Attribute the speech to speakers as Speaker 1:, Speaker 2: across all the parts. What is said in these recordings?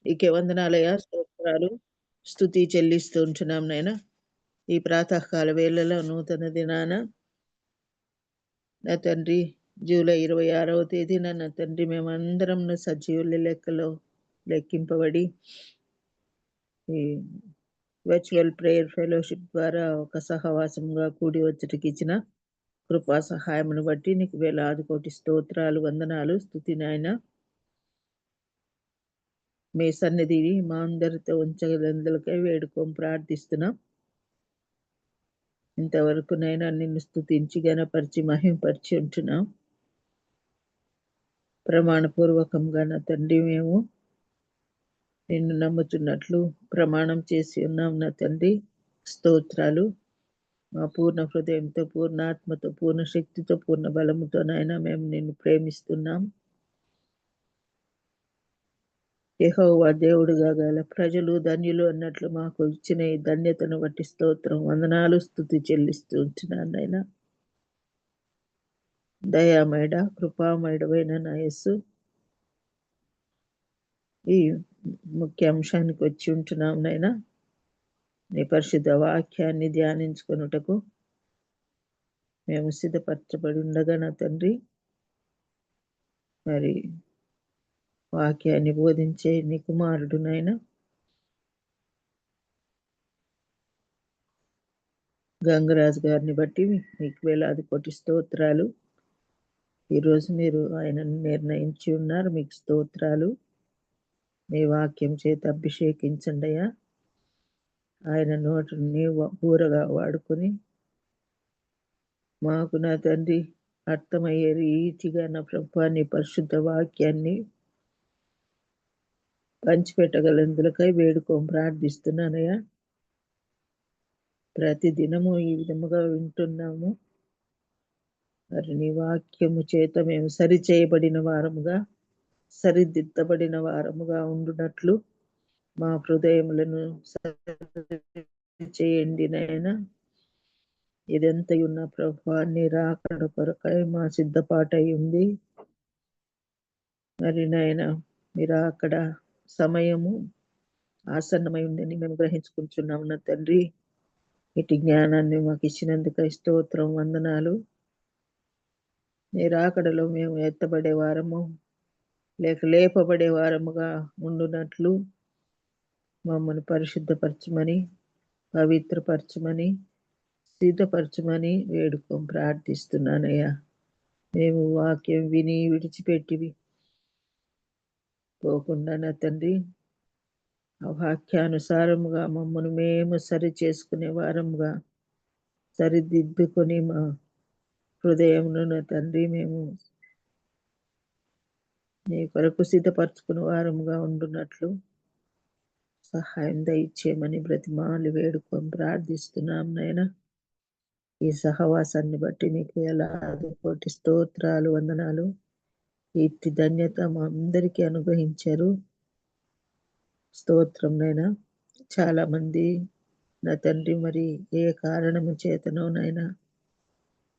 Speaker 1: నీకే వందనాలయ్యా, స్తోత్రాలు, స్తుతి చెల్లిస్తూ ఉంటున్నాం నాయన. ఈ ప్రాతకాల వేళలో నూతన దినాన నా తండ్రి జూలై 26వ తేదీన నా తండ్రి మేమందరం సజీవుల లెక్కలో లెక్కింపబడి ఈ వర్చువల్ ప్రేయర్ ఫెలోషిప్ ద్వారా ఒక సహవాసంగా కూడి వచ్చటికి ఇచ్చిన కృపా సహాయమును బట్టి నీకు వేలాది కోటి స్తోత్రాలు, వందనాలు, స్తుతి నాయన. మీ సన్నిధి మా అందరితో ఉంచగలందులకై వేడుకోం ప్రార్థిస్తున్నాం. ఇంతవరకు నైనా నిన్ను స్తుతించి గణపరిచి మహింపరిచి ఉంటున్నాం. ప్రమాణపూర్వకంగా నా తండ్రి మేము నిన్ను నమ్ముతున్నట్లు ప్రమాణం చేసి ఉన్నాం నా తండ్రి. స్తోత్రాలు. మా పూర్ణ హృదయంతో, పూర్ణ ఆత్మతో, పూర్ణ శక్తితో, పూర్ణ బలముతో నైనా మేము నిన్ను ప్రేమిస్తున్నాం. యెహోవా దేవుడుగా గల ప్రజలు ధన్యులు అన్నట్లు మాకు ఇచ్చిన ఈ ధన్యతను బట్టి స్తోత్రం, వందనాలు, స్తుతి చెల్లిస్తూ ఉంటున్నాను నాయనా. దయామేడ కృపామేడవైన నా యేసు, ఈ ముఖ్య అంశానికి వచ్చి ఉంటున్నాం నైనా. నీ పరిశుద్ధ వాక్యాన్ని ధ్యానించుకొనుటకు మేము సిద్ధపరచబడి ఉండగా నా తండ్రి, మరి వాక్యాన్ని బోధించే నీ కుమారుడు నాయన గంగరాజు గారిని బట్టి మీకు వేలాది కోటి స్తోత్రాలు. ఈరోజు మీరు ఆయనను నిర్ణయించి ఉన్నారు, మీకు స్తోత్రాలు. మీ వాక్యం చేత అభిషేకించండి అయ్యా. ఆయన నోటిని ఊరగా వాడుకొని మాకు నా తండ్రి అర్థమయ్యే రీతిగా నా ప్రభువా నీ పరిశుద్ధ వాక్యాన్ని పంచిపెట్టగలందులకై వేడుకోం ప్రార్థిస్తున్నానయ్యా. ప్రతి దినము ఈ విధముగా వింటున్నాము. మరి నీ వాక్యము చేత మేము సరిచేయబడిన వారముగా, సరిదిద్దబడిన వారముగా ఉండునట్లు మా హృదయములను చేయండి నాయనా. ఇదంతా ఉన్న ప్రభువా నీ రాకడ కొరకై మా సిద్ధపాటై ఉంది. మరి నాయన మీరు అక్కడ సమయము ఆసన్నమై ఉందని మేము గ్రహించుకుంటున్నాం నా తండ్రి. ఇటు జ్ఞానాన్ని మాకు ఇచ్చినందుకు స్తోత్రం, వందనాలు. నీ రాకడలో మేము ఎత్తబడే వారము లేక లేపబడే వారముగా ఉండునట్లు మమ్మల్ని పరిశుద్ధపరచమని, పవిత్రపరచమని, సిద్ధపరచమని వేడుకోం ప్రార్థిస్తున్నానయ్యా. మేము వాక్యం విని విడిచిపెట్టి పోకుండా నా తండ్రి, ఆ వాక్యానుసారముగా మమ్మల్ని మేము సరి చేసుకునే వారముగా, సరిదిద్దుకొని మా హృదయమును నా తండ్రి మేము నీ కొరకు సిద్ధపరచుకునే వారముగా ఉండునట్లు సహాయం దయచేయమని బ్రతిమాలి వేడుకొని ప్రార్థిస్తున్నాం నాయన. ఈ సహవాసాన్ని బట్టి నీకు వేలాది కోటి స్తోత్రాలు, వందనాలు. ఇట్టి ధన్యత మా అందరికీ అనుగ్రహించారు. స్తోత్రం నైనా. చాలా మంది నా తండ్రి మరి ఏ కారణము చేతనో నైనా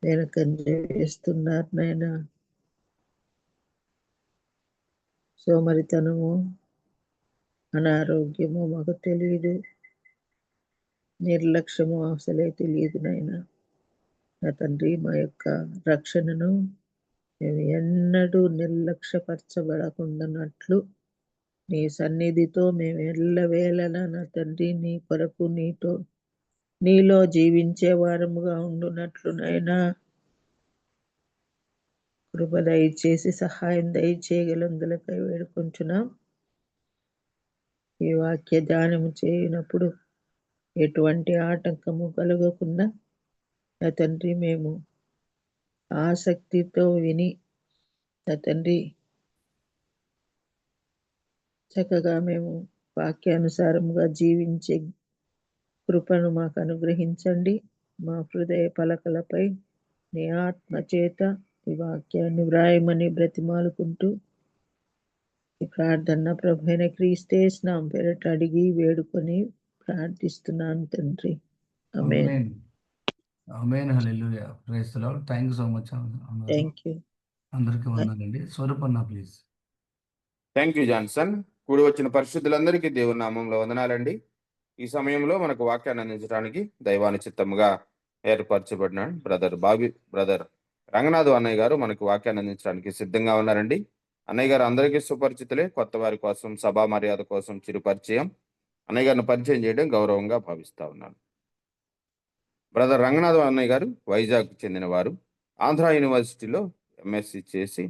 Speaker 1: వెనకంజ వేస్తున్నారు నాయనా. సోమరితనము, అనారోగ్యము మాకు తెలియదు, నిర్లక్ష్యము అసలే తెలియదు నాయన. నా తండ్రి మా యొక్క రక్షణను మేము ఎన్నడూ నిర్లక్ష్యపరచబడకుండానట్లు నీ సన్నిధితో మేము ఎల్లవేళలా నా తండ్రి నీ కొరకు నీలో జీవించే వారముగా ఉండునట్లు నైనా కృప దయచేసి సహాయం దయచేయగలందులకై వేడుకుంటున్నాం. ఈ వాక్య ధ్యానము చేయనప్పుడు ఎటువంటి ఆటంకము కలగకుండా నా తండ్రి మేము ఆసక్తితో విని నా తండ్రి చక్కగా మేము వాక్యానుసారముగా జీవించే కృపను మాకు అనుగ్రహించండి. మా హృదయ పలకలపై నీ ఆత్మ చేత ఈ వాక్యాన్ని వ్రాయమని బ్రతిమాలుకుంటూ ఈ ప్రార్థన ప్రభువైన క్రీస్తు నామమున పేరట అడిగి వేడుకొని ప్రార్థిస్తున్నాను తండ్రి. ఆమేన్.
Speaker 2: ఆమేన్. హల్లెలూయా. Praise the Lord. Thank you so much అన్నారు.
Speaker 1: Thank you.
Speaker 2: అందరికీ వందనాలండి. స్వరూపన్న ప్లీజ్.
Speaker 3: Thank you Johnson. కూడి వచ్చిన పరిశుద్ధులందరికీ దేవుని నామంలో వందనాలండి. ఈ సమయంలో మనకు వాక్యాన్ని అందించడానికి దైవాని చిత్తముగా ఏర్పరచబడిన బ్రదర్ రంగనాథ్ అన్నయ్య గారు మనకు వాక్యాన్ని అందించడానికి సిద్ధంగా ఉన్నారండి. అన్నయ్య గారు అందరికీ సుపరిచితులే. కొత్త వారి కోసం సభా మర్యాద కోసం చిరు పరిచయం. అన్నయ్య గారిని పరిచయం చేయడం గౌరవంగా భావిస్తా ఉన్నాను. బ్రదర్ రంగనాథ్ అన్నయ్య గారు వైజాగ్ చెందినవారు. ఆంధ్ర యూనివర్సిటీలో ఎంఎస్సి చేసి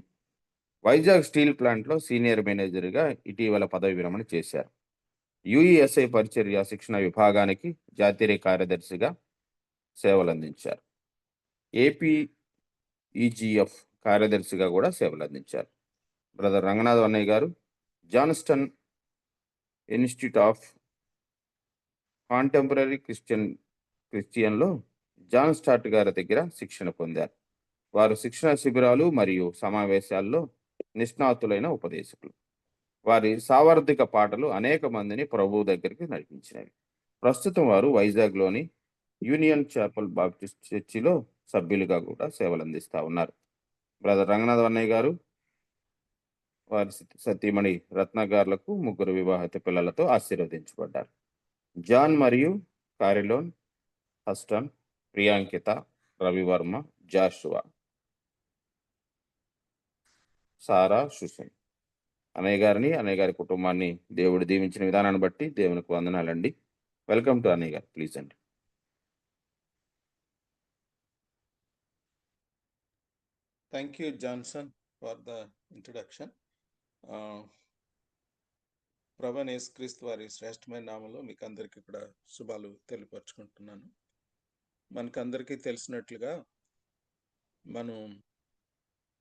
Speaker 3: వైజాగ్ స్టీల్ ప్లాంట్లో సీనియర్ మేనేజర్గా ఇటీవల పదవి విరమణ చేశారు. యుఈఎస్ఐ పరిచర్య శిక్షణ విభాగానికి జాతీయ కార్యదర్శిగా సేవలందించారు. ఏపీఈజీఎఫ్ కార్యదర్శిగా కూడా సేవలందించారు. బ్రదర్ రంగనాథ్ అన్నయ్య గారు జాన్స్టన్ ఇన్స్టిట్యూట్ ఆఫ్ కాంటెంపరీ క్రిస్టియన్లో జాన్ స్టార్ట్ గారి దగ్గర శిక్షణ పొందారు. వారు శిక్షణ శిబిరాలు మరియు సమావేశాల్లో నిష్ణాతులైన ఉపదేశకులు. వారి సావర్ధిక పాటలు అనేక మందిని ప్రభువు దగ్గరికి నడిపించినవి. ప్రస్తుతం వారు వైజాగ్లోని యూనియన్ చాపల్ బాప్టిస్ట్ చర్చిలో సభ్యులుగా కూడా సేవలు అందిస్తూ ఉన్నారు. బ్రదర్ రంగనాథ్ అన్నయ్య గారు వారి సతీమణి రత్నగారులకు 3 వివాహిత పిల్లలతో ఆశీర్వదించబడ్డారు. జాన్ మరియు కారిలోన్, హస్టన్, ప్రియాంకిత, రవివర్మ, జాషువా, సారా, సుషన్. అన్నయ్య గారి కుటుంబాన్ని దేవుడు దీవించిన విధానాన్ని బట్టి దేవునికి వందనాలండి. వెల్కమ్ టు అన్నయ్య గారు, ప్లీజ్ అండి.
Speaker 4: Thank you, Johnson, for the introduction. ప్రభు యేసుక్రీస్తు వారి శ్రేష్టమైన నామంలో మీకు అందరికీ కూడా శుభాలు తెలియపరుచుకుంటున్నాను. మనకందరికీ తెలిసినట్లుగా మనం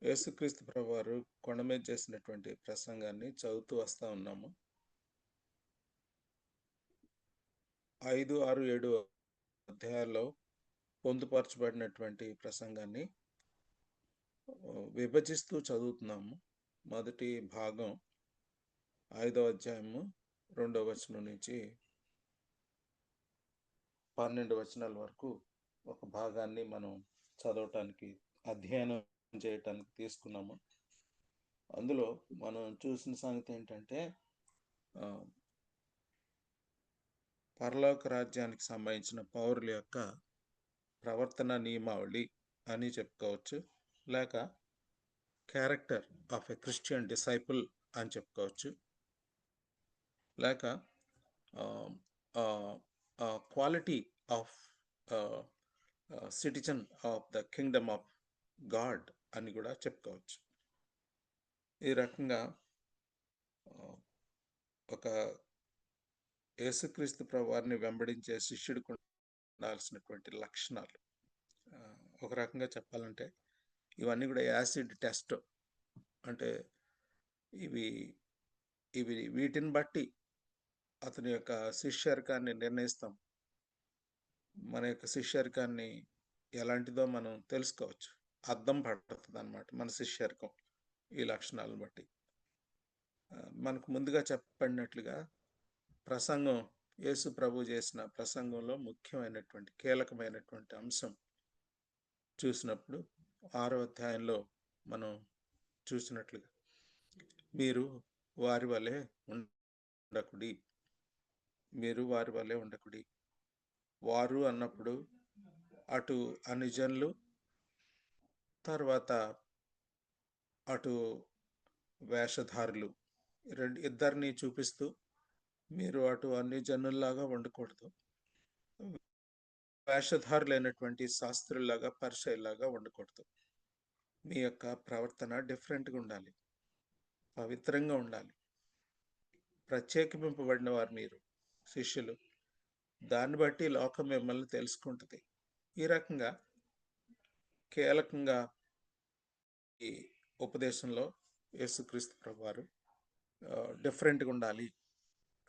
Speaker 4: యేసుక్రీస్తు ప్రభు వారు కొండ మీద చేసినటువంటి ప్రసంగాన్ని చదువుతూ వస్తూ ఉన్నాము. 5, 6, 7 అధ్యాయాల్లో పొందుపరచబడినటువంటి ప్రసంగాన్ని విభజిస్తూ చదువుతున్నాము. మొదటి భాగం 5వ అధ్యాయము 2వ వచనం నుంచి 12 వచనాల వరకు ఒక భాగాన్ని మనం చదవటానికి, అధ్యయనం చేయటానికి తీసుకున్నాము. అందులో మనం చూసిన సంగతి ఏంటంటే పరలోక రాజ్యానికి సంబంధించిన పౌరుల యొక్క ప్రవర్తన నియమావళి అని చెప్పుకోవచ్చు, లేక character of a Christian disciple అని చెప్పుకోవచ్చు, లేక quality of citizen of the Kingdom of God అని కూడా చెప్పుకోవచ్చు. ఈ రకంగా ఒక యేసుక్రీస్తు ప్రభువారిని వెంబడించే శిష్యుడికి ఉండాల్సినటువంటి లక్షణాలు, ఒక రకంగా చెప్పాలంటే ఇవన్నీ కూడా యాసిడ్ టెస్ట్. అంటే వీటిని బట్టి అతని యొక్క శిష్యరికాన్ని నిర్ణయిస్తాం. మన యొక్క శిష్యరికాన్ని ఎలాంటిదో మనం తెలుసుకోవచ్చు. అద్దం పడుతుంది అన్నమాట మన శిష్యరికం ఈ లక్షణాలను బట్టి. మనకు ముందుగా చెప్పబడినట్లుగా ప్రసంగం, యేసు ప్రభు చేసిన ప్రసంగంలో ముఖ్యమైనటువంటి కీలకమైనటువంటి అంశం చూసినప్పుడు 6వ అధ్యాయంలో మనం చూసినట్లుగా మీరు వారి వలె ఉండకుడి, మీరు వారి వలె ఉండకుడి. వారు అన్నప్పుడు అటు అన్ని జనులు, తర్వాత అటు వేషధారులు, ఇద్దరిని చూపిస్తూ మీరు అటు అన్ని జనుల్లాగా ఉండకూడదు, వేషధారులైనటువంటి శాస్త్రుల్లాగా, పరిచయలాగా ఉండకూడదు. మీ యొక్క ప్రవర్తన డిఫరెంట్గా ఉండాలి, పవిత్రంగా ఉండాలి. ప్రత్యేకింపబడిన వారు మీరు శిష్యులు, దాన్ని బట్టి లోకం మిమ్మల్ని తెలుసుకుంటుంది. ఈ రకంగా కీలకంగా ఈ ఉపదేశంలో యేసుక్రీస్తు ప్రభువారు డిఫరెంట్గా ఉండాలి.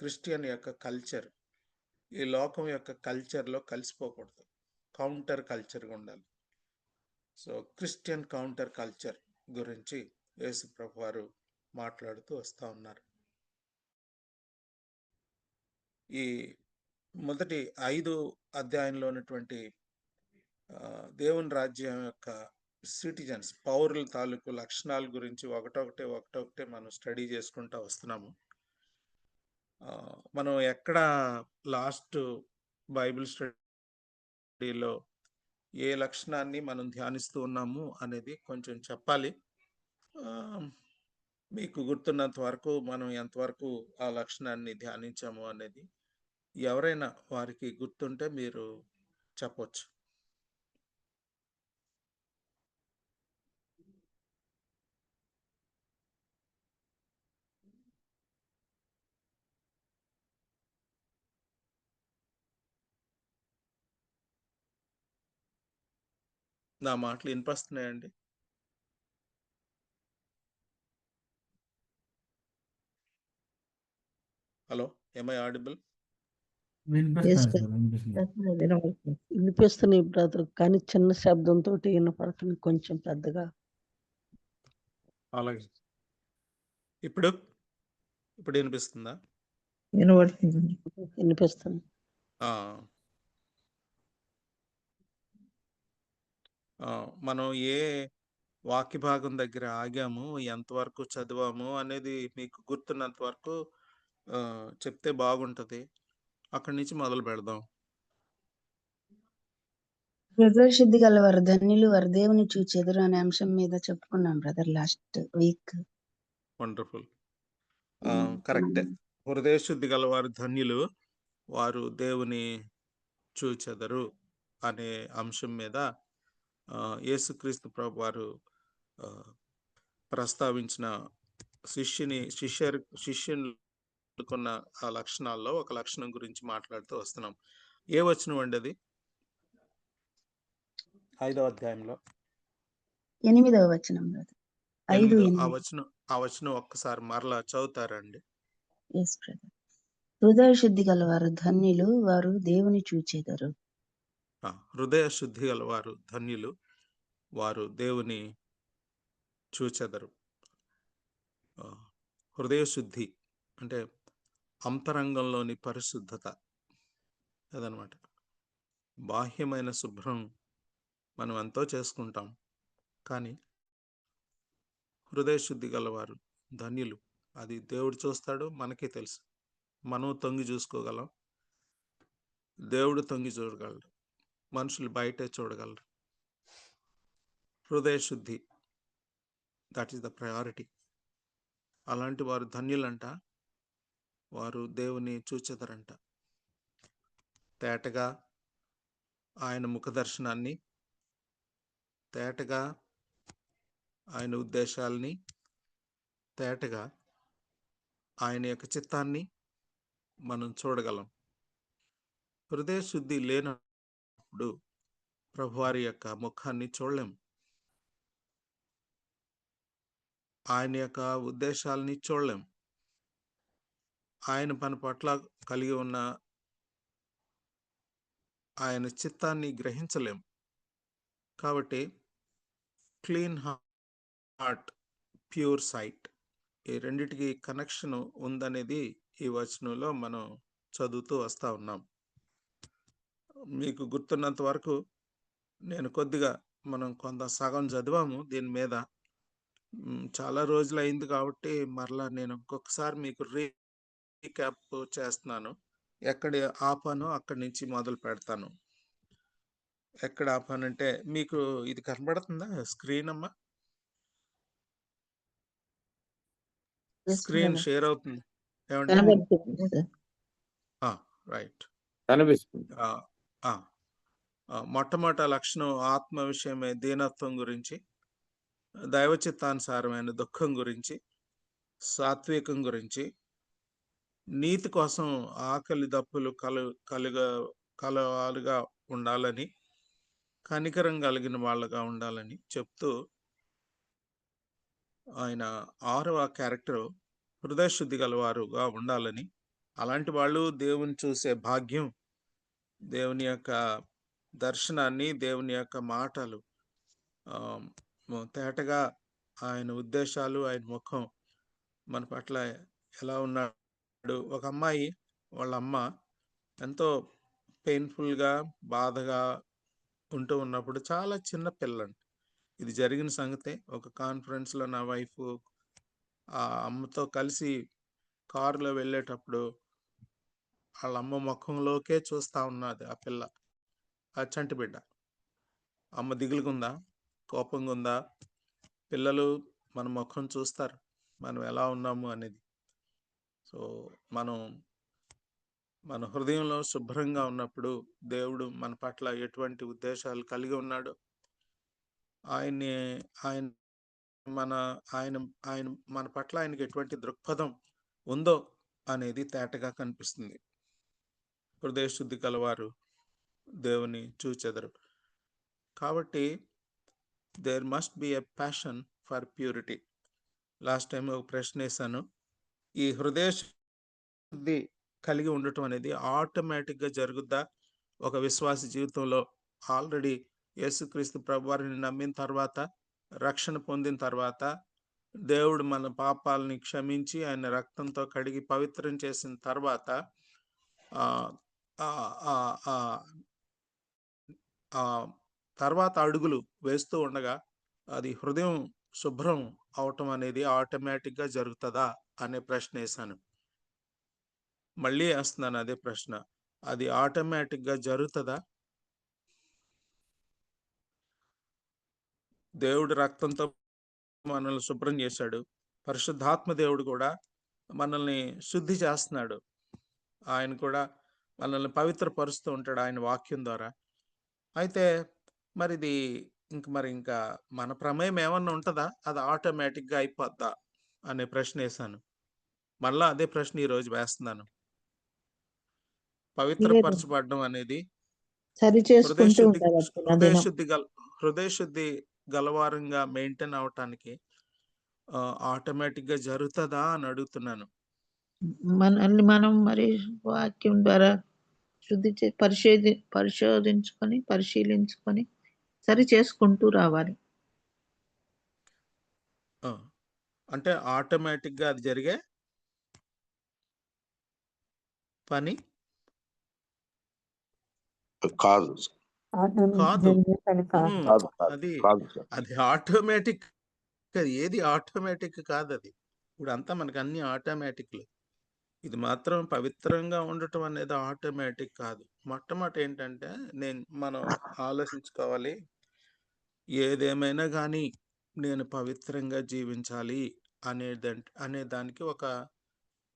Speaker 4: క్రిస్టియన్ యొక్క కల్చర్ ఈ లోకం యొక్క కల్చర్లో కలిసిపోకూడదు, కౌంటర్ కల్చర్గా ఉండాలి. సో క్రిస్టియన్ కౌంటర్ కల్చర్ గురించి యేసు ప్రభువారు మాట్లాడుతూ వస్తూ ఉన్నారు. ఈ మొదటి 5 అధ్యాయంలో ఉన్నటువంటి దేవుని రాజ్యం యొక్క సిటిజన్స్, పౌరుల తాలూకు లక్షణాల గురించి ఒకటొకటే మనం స్టడీ చేసుకుంటూ వస్తున్నాము. మనం ఎక్కడ లాస్ట్ బైబిల్ స్టడీలో ఏ లక్షణాన్ని మనం ధ్యానిస్తూ ఉన్నాము అనేది కొంచెం చెప్పాలి. మీకు గుర్తున్నంత వరకు మనం ఎంతవరకు ఆ లక్షణాన్ని ధ్యానించాము అనేది ఎవరైనా వారికి గుర్తుంటే మీరు చెప్పొచ్చు. నా మాటలు వినిపిస్తున్నాయండి? Hello, am I audible?
Speaker 2: వినిపిస్తుంది సార్, వినిపిస్తుంది.
Speaker 5: వినిపిస్తున్నాయి బ్రదర్, కానీ చిన్న శబ్దంతో వినపడుతుంది, కొంచెం పెద్దగా.
Speaker 4: అలాగే. ఇప్పుడు వినిపిస్తుందా?
Speaker 1: వినబడుతుంది.
Speaker 5: వినిపిస్తుంది.
Speaker 4: మనం ఏ వాక్య భాగం దగ్గర ఆగాము, ఎంతవరకు చదివాము అనేది మీకు గుర్తున్నంత వరకు చెప్తే బాగుంటది. అక్కడి నుంచి మొదలు పెడదాం.
Speaker 6: హృదయ శుద్ధి గల వారు ధన్యులు, వారు దేవుని చూచెదరు అనే అంశం మీద చెప్పుకున్నాం బ్రదర్ లాస్ట్ వీక్.
Speaker 4: వండర్ఫుల్. కరెక్టే. హృదయ శుద్ధి గల వారు ధన్యులు, వారు దేవుని చూచెదరు అనే అంశం మీద యేసుక్రీస్తు ప్రభు వారు ప్రస్తావించిన శిష్యులకున్న ఆ లక్షణాల్లో ఒక లక్షణం గురించి మాట్లాడుతూ వస్తున్నాం. ఏ వచనం అండి అది? 5వ అధ్యాయంలో
Speaker 6: 8వ వచనం బ్రదర్.
Speaker 4: 5 ఆ వచనం ఒక్కసారి మరలా చదువుతారండి?
Speaker 6: Yes brother. హృదయ శుద్ధి గల వారు ధన్యులు, వారు దేవుని చూచెదరు.
Speaker 4: హృదయ శుద్ధి గల వారు ధన్యులు, వారు దేవుని చూచెదరు. హృదయ శుద్ధి అంటే అంతరంగంలోని పరిశుద్ధత అదనమాట. బాహ్యమైన శుభ్రం మనం ఎంతో చేసుకుంటాం, కానీ హృదయ శుద్ధి గలవారు ధన్యులు. అది దేవుడు చూస్తాడు, మనకే తెలుసు. మనం తొంగి చూసుకోగలం, దేవుడు తొంగి చూడగలడు, మనుషులు బయటే చూడగలరు. హృదయ శుద్ధి, దట్ ఈస్ ద ప్రయారిటీ. అలాంటి వారు ధన్యులంట, వారు దేవుని చూచెదరంట. తేటగా ఆయన ముఖ దర్శనాన్ని, తేటగా ఆయన ఉద్దేశాలని, తేటగా ఆయన యొక్క చిత్తాన్ని మనం చూడగలం. హృదయ శుద్ధి లేనప్పుడు ప్రభువారి యొక్క ముఖాన్ని చూడలేం, ఆయన యొక్క ఉద్దేశాలని చూడలేం, ఆయన పని పట్ల కలిగి ఉన్న ఆయన చిత్తాన్ని గ్రహించలేం. కాబట్టి క్లీన్ హార్ట్, ప్యూర్ సైట్, ఈ రెండిటికి కనెక్షన్ ఉందనేది ఈ వచనంలో మనం చదువుతూ వస్తూ ఉన్నాం. మీకు గుర్తున్నంత వరకు నేను కొద్దిగా మనం కొంత సగం చదివాము దీని మీద. చాలా రోజులు అయింది కాబట్టి మరలా నేను ఇంకొకసారి మీకు రీక్యాప్ చేస్తున్నాను. ఎక్కడ ఆపానో అక్కడి నుంచి మొదలు పెడతాను. ఎక్కడ ఆపానంటే, మీకు ఇది కనబడుతుందా స్క్రీన్ అమ్మా? స్క్రీన్ షేర్ అవుతుంది ఏమంటే? రైట్,
Speaker 3: కనిపిస్తుంది.
Speaker 4: మొట్టమొదటి లక్షణం ఆత్మ విషయమే దీనత్వం గురించి, దైవ చిత్తానుసారమైన దుఃఖం గురించి, సాత్వికం గురించి, నీతి కోసం ఆకలి దప్పులు కలవాలుగా ఉండాలని, కనికరం కలిగిన వాళ్ళగా ఉండాలని చెప్తూ ఆయన 6వ క్యారెక్టర్ హృదయ శుద్ధి గలవారుగా ఉండాలని, అలాంటి వాళ్ళు దేవుని చూసే భాగ్యం, దేవుని యొక్క దర్శనాన్ని, దేవుని యొక్క మాటలు, తేటగా ఆయన ఉద్దేశాలు, ఆయన ముఖం మన పట్ల ఎలా ఉన్నాడు. ఒక అమ్మాయి వాళ్ళ అమ్మ ఎంతో పెయిన్ఫుల్గా, బాధగా ఉంటూ ఉన్నప్పుడు, చాలా చిన్న పిల్లండి, ఇది జరిగిన సంగతే. ఒక కాన్ఫరెన్స్లో నా వైఫ్ ఆ అమ్మతో కలిసి కారులో వెళ్ళేటప్పుడు వాళ్ళ అమ్మ ముఖంలోకే చూస్తా ఉన్నది ఆ పిల్ల, ఆ చంటి బిడ్డ. అమ్మ దిగులుగుందా, కోపంగా ఉందా? పిల్లలు మన ముఖం చూస్తారు, మనం ఎలా ఉన్నాము అనేది. సో మన హృదయంలో శుభ్రంగా ఉన్నప్పుడు దేవుడు మన పట్ల ఎటువంటి ఉద్దేశాలు కలిగి ఉన్నాడు, ఆయన్ని ఆయన మన ఆయన ఆయన మన పట్ల ఆయనకి ఎటువంటి దృక్పథం ఉందో అనేది తేటగా కనిపిస్తుంది. హృదయ శుద్ధి కలవారు దేవుని చూచెదరు. కాబట్టి there must be a passion for purity. Last time ఒక ప్రశ్న వేశాను. ఈ హృదయ శుద్ధి కలిగి ఉండటం అనేది ఆటోమేటిక్గా జరుగుద్దా? ఒక విశ్వాస జీవితంలో ఆల్రెడీ యేసుక్రీస్తు ప్రభువారిని నమ్మిన తర్వాత, రక్షణ పొందిన తర్వాత, దేవుడు మన పాపాలని క్షమించి ఆయన రక్తంతో కడిగి పవిత్రం చేసిన తర్వాత తర్వాత అడుగులు వేస్తూ ఉండగా అది హృదయం శుభ్రం అవటం అనేది ఆటోమేటిక్గా జరుగుతుందా అనే ప్రశ్న వేశాను. మళ్ళీ వేస్తున్నాను అదే ప్రశ్న. అది ఆటోమేటిక్గా జరుగుతుందా? దేవుడు రక్తంతో మనల్ని శుభ్రం చేశాడు. పరిశుద్ధాత్మ దేవుడు కూడా మనల్ని శుద్ధి చేస్తున్నాడు. ఆయన కూడా మనల్ని పవిత్రపరుస్తూ ఉంటాడు ఆయన వాక్యం ద్వారా. అయితే మరి ఇది ఇంకా మన ప్రమేయం ఏమన్నా ఉంటుందా? అది ఆటోమేటిక్గా అయిపోద్దా అనే ప్రశ్న వేశాను. మళ్ళా అదే ప్రశ్న ఈరోజు వేస్తున్నాను. పవిత్రపరచబడడం అనేది హృదయ శుద్ధి గలవారంగా మెయింటైన్ అవటానికి ఆటోమేటిక్గా జరుగుతుందా అని అడుగుతున్నాను.
Speaker 1: మనల్ని మనం మరి వాక్యం ద్వారా శుద్ధి పరిశీలించుకొని సరి చేసుకుంటూ రావాలి.
Speaker 4: అంటే ఆటోమేటిక్గా అది జరిగే పని
Speaker 3: కాదు.
Speaker 4: అది ఆటోమేటిక్. ఏది ఆటోమేటిక్ కాదు అది. ఇప్పుడు అంతా మనకు అన్ని ఆటోమేటిక్లు. ఇది మాత్రం పవిత్రంగా ఉండటం అనేది ఆటోమేటిక్ కాదు. మొట్టమొదటి ఏంటంటే మనం ఆలోచించుకోవాలి, ఏదేమైనా కానీ నేను పవిత్రంగా జీవించాలి అనే దానికి ఒక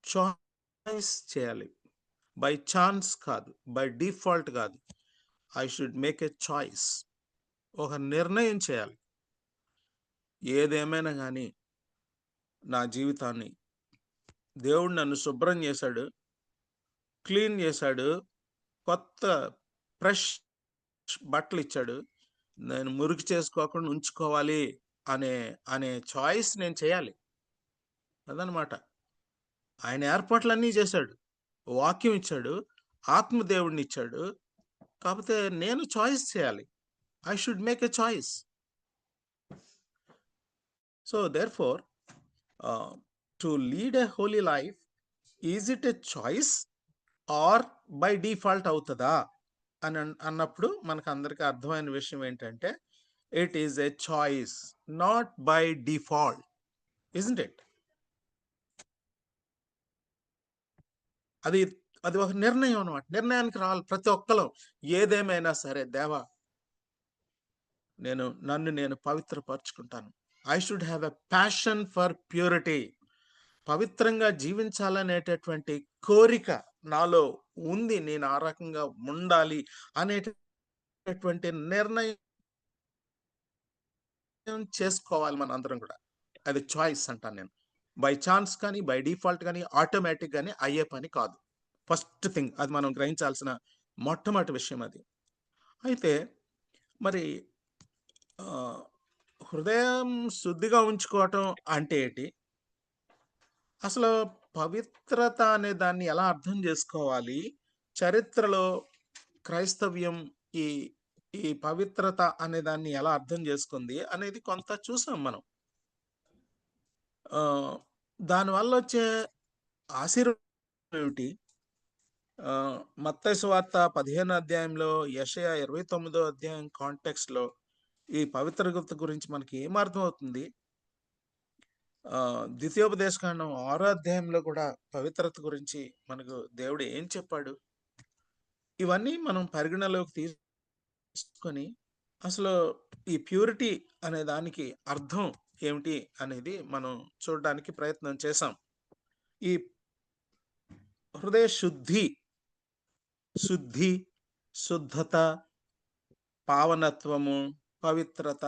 Speaker 4: చాయిస్ చేయాలి. బై ఛాన్స్ కాదు, బై డిఫాల్ట్ కాదు. I should make a choice. ఒక నిర్ణయం చేయాలి. ఏదేమైనా కానీ నా జీవితాన్ని దేవుడు నన్ను శుభ్రం చేశాడు, క్లీన్ చేశాడు, కొత్త ఫ్రెష్ బట్టలు ఇచ్చాడు, నేను మురికి చేసుకోకుండా ఉంచుకోవాలి అనే చాయిస్ నేను చేయాలి. అదనమాట. ఆయన ఏర్పాట్లన్నీ చేశాడు, వాక్యం ఇచ్చాడు, ఆత్మదేవుడిని ఇచ్చాడు. కాకపోతే నేను చాయిస్ చేయాలి. I should make a choice. So therefore to lead a holy life, is it a choice or by default అవుతుందా అని అన్నప్పుడు మనకు అందరికీ అర్థమైన విషయం ఏంటంటే, it is a choice, not by default. Isn't it? అది ఒక నిర్ణయం అన్నమాట. నిర్ణయానికి రావాలి ప్రతి ఒక్కరు. ఏదేమైనా సరే, దేవా నన్ను నేను పవిత్రపరచుకుంటాను. I should have a passion for purity. పవిత్రంగా జీవించాలనేటటువంటి కోరిక నాలో ఉంది. నేను ఆ రకంగా ఉండాలి అనేటటువంటి నిర్ణయం చేసుకోవాలి మన అందరం కూడా. అది చాయిస్ అంటాను నేను. బై ఛాన్స్ కానీ, బై డిఫాల్ట్ కానీ, ఆటోమేటిక్ కానీ అయ్యే పని కాదు. ఫస్ట్ థింగ్ అది మనం గ్రహించాల్సిన మొట్టమొదటి విషయం అది. అయితే మరి హృదయం శుద్ధిగా ఉంచుకోవటం అంటే ఏంటి? అసలు పవిత్రత అనే దాన్ని ఎలా అర్థం చేసుకోవాలి? చరిత్రలో క్రైస్తవ్యం ఈ పవిత్రత అనే దాన్ని ఎలా అర్థం చేసుకుంది అనేది కొంత చూసాం మనం. దానివల్ల వచ్చే ఆశీర్వాదం ఏమిటి? మత్తయి సువార్త 15వ అధ్యాయంలో, యెషయా 29వ అధ్యాయం కాంటెక్స్ట్ లో ఈ పవిత్రత గురించి మనకి ఏమర్థం అవుతుంది? ద్వితీయోపదేశకాండం 6వ అధ్యాయంలో కూడా పవిత్రత గురించి మనకు దేవుడు ఏం చెప్పాడు, ఇవన్నీ మనం పరిగణలోకి తీసుకొని అసలు ఈ ప్యూరిటీ అనే దానికి అర్థం ఏమిటి అనేది మనం చూడడానికి ప్రయత్నం చేశాం. ఈ హృదయ శుద్ధి, శుద్ధత, పావనత్వము, పవిత్రత,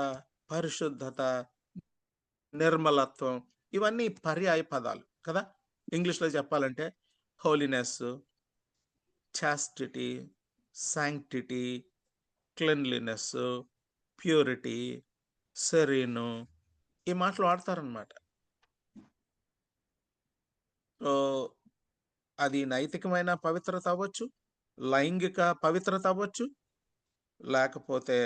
Speaker 4: పరిశుద్ధత, నిర్మలత్వం, ఇవన్నీ పర్యాయ పదాలు కదా. ఇంగ్లీష్లో చెప్పాలంటే holiness, chastity, sanctity, cleanliness, purity, సెరీను, ఈ మాటలు వాడతారనమాట. అది నైతికమైన పవిత్రత అవ్వచ్చు, లైంగిక పవిత్రత అవ్వచ్చు, లేకపోతే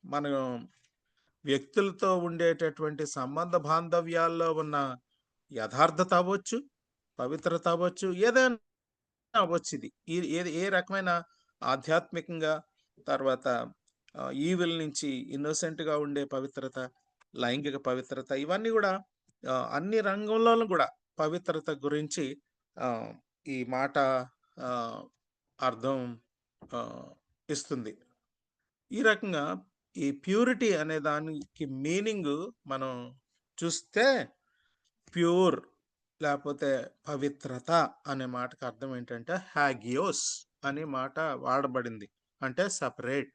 Speaker 4: మనం వ్యక్తులతో ఉండేటటువంటి సంబంధ బాంధవ్యాల్లో ఉన్న యథార్థత అవ్వచ్చు, పవిత్రత అవ్వచ్చు, ఏదైనా అవ్వచ్చు. ఇది ఏ రకమైన ఆధ్యాత్మికంగా, తర్వాత ఈవిల్ నుంచి ఇన్నోసెంట్గా ఉండే పవిత్రత, లైంగిక పవిత్రత, ఇవన్నీ కూడా అన్ని రంగంలోనూ కూడా పవిత్రత గురించి ఈ మాట అర్థం ఇస్తుంది. ఈ రకంగా ఈ ప్యూరిటీ అనే దానికి మీనింగ్ మనం చూస్తే ప్యూర్ లేకపోతే పవిత్రత అనే మాటకు అర్థం ఏంటంటే హ్యాగియోస్ అనే మాట వాడబడింది, అంటే సపరేట్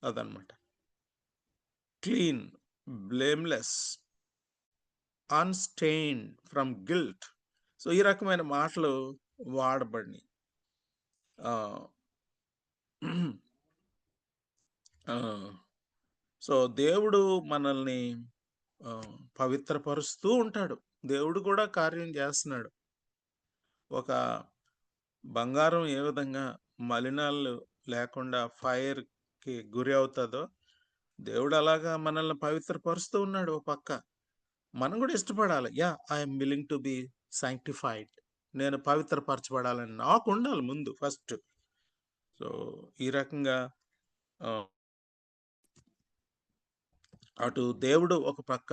Speaker 4: అదనమాట. Clean, blameless, unstained from guilt. So ఈ రకమైన మాటలు వాడబడినాయి. సో దేవుడు మనల్ని పవిత్రపరుస్తూ ఉంటాడు. దేవుడు కూడా కార్యం చేస్తున్నాడు. ఒక బంగారం ఏ విధంగా మలినాలు లేకుండా ఫైర్కి గురి అవుతుందో, దేవుడు అలాగా మనల్ని పవిత్రపరుస్తూ ఉన్నాడు. ఒక పక్క మనం కూడా ఇష్టపడాలి. I'm willing to be sanctified, నేను పవిత్రపరచబడాలని నాకు ఉండాలి ముందు ఫస్ట్. సో ఈ రకంగా అటు దేవుడు ఒక పక్క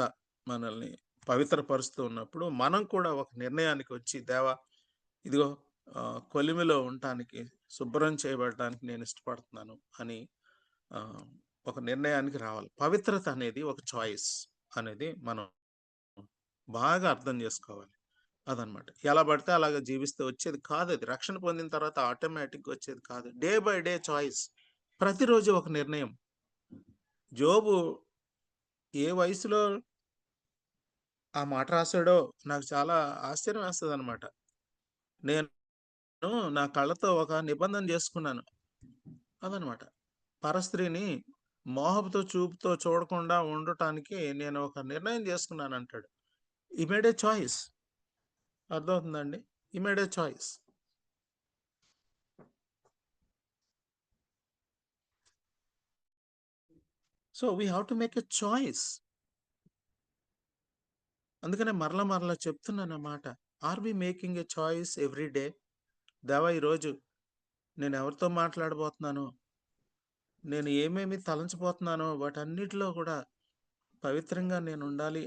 Speaker 4: మనల్ని పవిత్రపరుస్తూ ఉన్నప్పుడు మనం కూడా ఒక నిర్ణయానికి వచ్చి, దేవా ఇదిగో కొలిమిలో ఉండటానికి, శుభ్రం చేయబడటానికి నేను ఇష్టపడుతున్నాను అని ఒక నిర్ణయానికి రావాలి. పవిత్రత అనేది ఒక చాయిస్ అనేది మనం బాగా అర్థం చేసుకోవాలి. అదనమాట. ఎలా పడితే అలాగా జీవిస్తే వచ్చేది కాదు. అది రక్షణ పొందిన తర్వాత ఆటోమేటిక్గా వచ్చేది కాదు. డే బై డే చాయిస్, ప్రతిరోజు ఒక నిర్ణయం. జోబు ఏ వయసులో ఆ మాట రాశాడో నాకు చాలా ఆశ్చర్యం వేస్తుంది అనమాట. నేను నా కళ్ళతో ఒక నిబంధన చేసుకున్నాను అదనమాట. పరస్త్రీని మోహపుతో చూపుతో చూడకుండా ఉండటానికి నేను ఒక నిర్ణయం చేసుకున్నాను అంటాడు. ఈ మేడ్ ఏ చాయిస్. అర్థమవుతుందండి? He made a choice. So we have to make a choice. అందుకనే మరలా చెప్తున్నాను అన్నమాట. Are we making a choice every day? దేవా ఈరోజు నేను ఎవరితో మాట్లాడబోతున్నానో, నేను ఏమేమి తలంచబోతున్నానో వాటన్నిటిలో కూడా పవిత్రంగా నేను ఉండాలి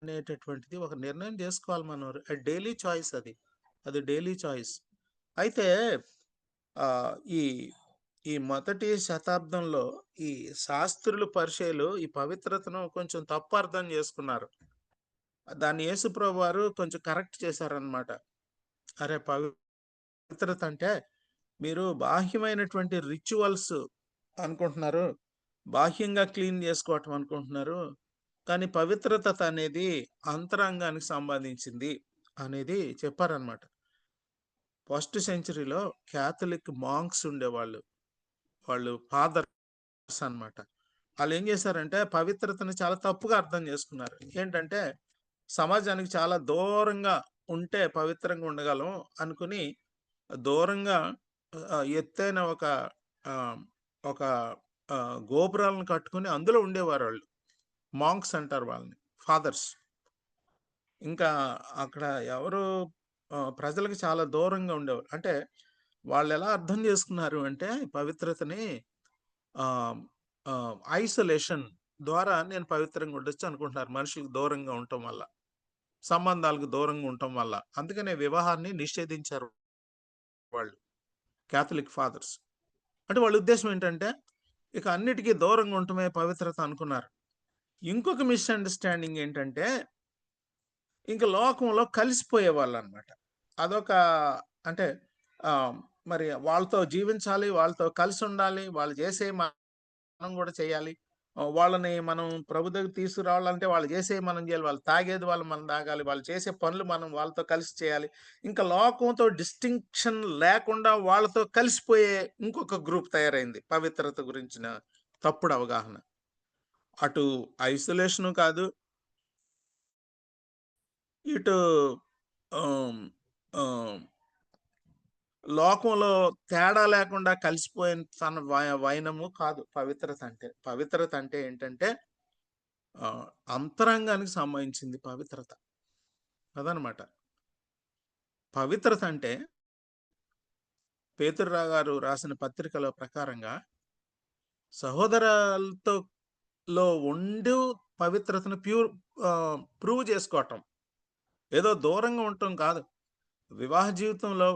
Speaker 4: అనేటటువంటిది ఒక నిర్ణయం చేసుకోవాలి మనం. డైలీ చాయిస్ అది డైలీ చాయిస్. అయితే ఈ మొదటి శతాబ్దంలో ఈ శాస్త్రులు, పరిచయులు ఈ పవిత్రతను కొంచెం తప్పు అర్థం చేసుకున్నారు. దాన్ని యేసుప్రభు వారు కొంచెం కరెక్ట్ చేశారనమాట. అరే, పవిత్రత అంటే మీరు బాహ్యమైనటువంటి రిచువల్స్ అనుకుంటున్నారు, బాహ్యంగా క్లీన్ చేసుకోవటం అనుకుంటున్నారు, కానీ పవిత్రత అనేది అంతరంగానికి సంబంధించింది అనేది చెప్పారనమాట. ఫస్ట్ సెంచరీలో క్యాథలిక్ మాంక్స్ ఉండేవాళ్ళు, వాళ్ళు ఫాదర్స్ అనమాట. వాళ్ళు ఏం చేశారంటే పవిత్రతను చాలా తప్పుగా అర్థం చేసుకున్నారు. ఏంటంటే సమాజానికి చాలా దూరంగా ఉంటే పవిత్రంగా ఉండగలం అనుకుని దూరంగా ఎత్తైన ఒక గోపురాలను కట్టుకుని అందులో ఉండేవారు వాళ్ళు. మాంక్స్ అంటారు వాళ్ళని, ఫాదర్స్. ఇంకా అక్కడ ఎవరు ప్రజలకు చాలా దూరంగా ఉండేవారు. అంటే వాళ్ళు ఎలా అర్థం చేసుకున్నారు అంటే పవిత్రతని ఐసోలేషన్ ద్వారా నేను పవిత్రంగా ఉండొచ్చు అనుకుంటున్నారు. మనుషులకు దూరంగా ఉండటం వల్ల, సంబంధాలకు దూరంగా ఉండటం వల్ల. అందుకనే వివాహాన్ని నిషేధించారు వాళ్ళు, క్యాథలిక్ ఫాదర్స్. అంటే వాళ్ళ ఉద్దేశం ఏంటంటే ఇక అన్నిటికీ దూరంగా ఉండటమే పవిత్రత అనుకున్నారు. ఇంకొక మిస్అండర్స్టాండింగ్ ఏంటంటే ఇంక లోకంలో కలిసిపోయే వాళ్ళు అనమాట. అదొక అంటే మరి వాళ్ళతో జీవించాలి, వాళ్ళతో కలిసి ఉండాలి, వాళ్ళు చేసే మనం కూడా చేయాలి. వాళ్ళని మనం ప్రభు దగ్గర తీసుకురావాలంటే వాళ్ళు చేసేవి మనం చేయాలి, వాళ్ళు తాగేది వాళ్ళు మనం తాగాలి, వాళ్ళు చేసే పనులు మనం వాళ్ళతో కలిసి చేయాలి. ఇంకా లోకంతో డిస్టింక్షన్ లేకుండా వాళ్ళతో కలిసిపోయే ఇంకొక గ్రూప్ తయారైంది. పవిత్రత గురించిన తప్పుడు అవగాహన. అటు ఐసోలేషను కాదు, ఇటు లోకంలో తేడా లేకుండా కలిసిపోయిన తన వైనము కాదు పవిత్రత అంటే. పవిత్రత అంటే ఏంటంటే అంతరంగానికి సంబంధించింది పవిత్రత అదనమాట. పవిత్రత అంటే పేతురురావు గారు రాసిన పత్రికలో ప్రకారంగా సహోదరులతో ఉండి పవిత్రతను ప్రూవ్ చేసుకోవటం, ఏదో దూరంగా ఉండటం కాదు. వివాహ జీవితంలో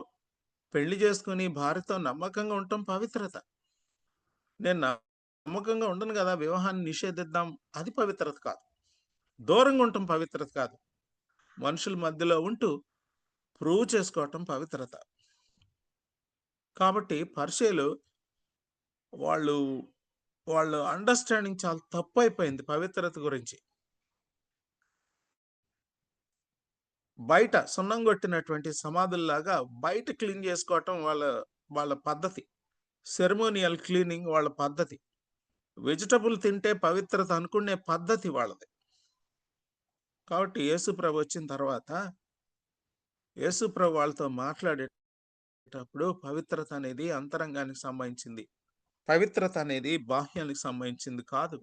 Speaker 4: పెళ్లి చేసుకుని భార్యతో నమ్మకంగా ఉండటం పవిత్రత. నేను నమ్మకంగా ఉండను కదా, వివాహాన్ని నిషేధిద్దాం, అది పవిత్రత కాదు. దూరంగా ఉండటం పవిత్రత కాదు. మనుషుల మధ్యలో ఉంటూ ప్రూవ్ చేసుకోవటం పవిత్రత. కాబట్టి పరిచయులు వాళ్ళ అండర్స్టాండింగ్ చాలా తప్పు అయిపోయింది పవిత్రత గురించి. బయట సున్నం కొట్టినటువంటి సమాధుల్లాగా బయట క్లీన్ చేసుకోవటం వాళ్ళ పద్ధతి. సెరమోనియల్ క్లీనింగ్ వాళ్ళ పద్ధతి. వెజిటబుల్ తింటే పవిత్రత అనుకునే పద్ధతి వాళ్ళది. కాబట్టి యేసుప్రభు వచ్చిన తర్వాత యేసుప్రభు వాళ్ళతో మాట్లాడేటప్పుడు పవిత్రత అనేది అంతరంగానికి సంబంధించింది, పవిత్రత అనేది బాహ్యానికి సంబంధించింది కాదు.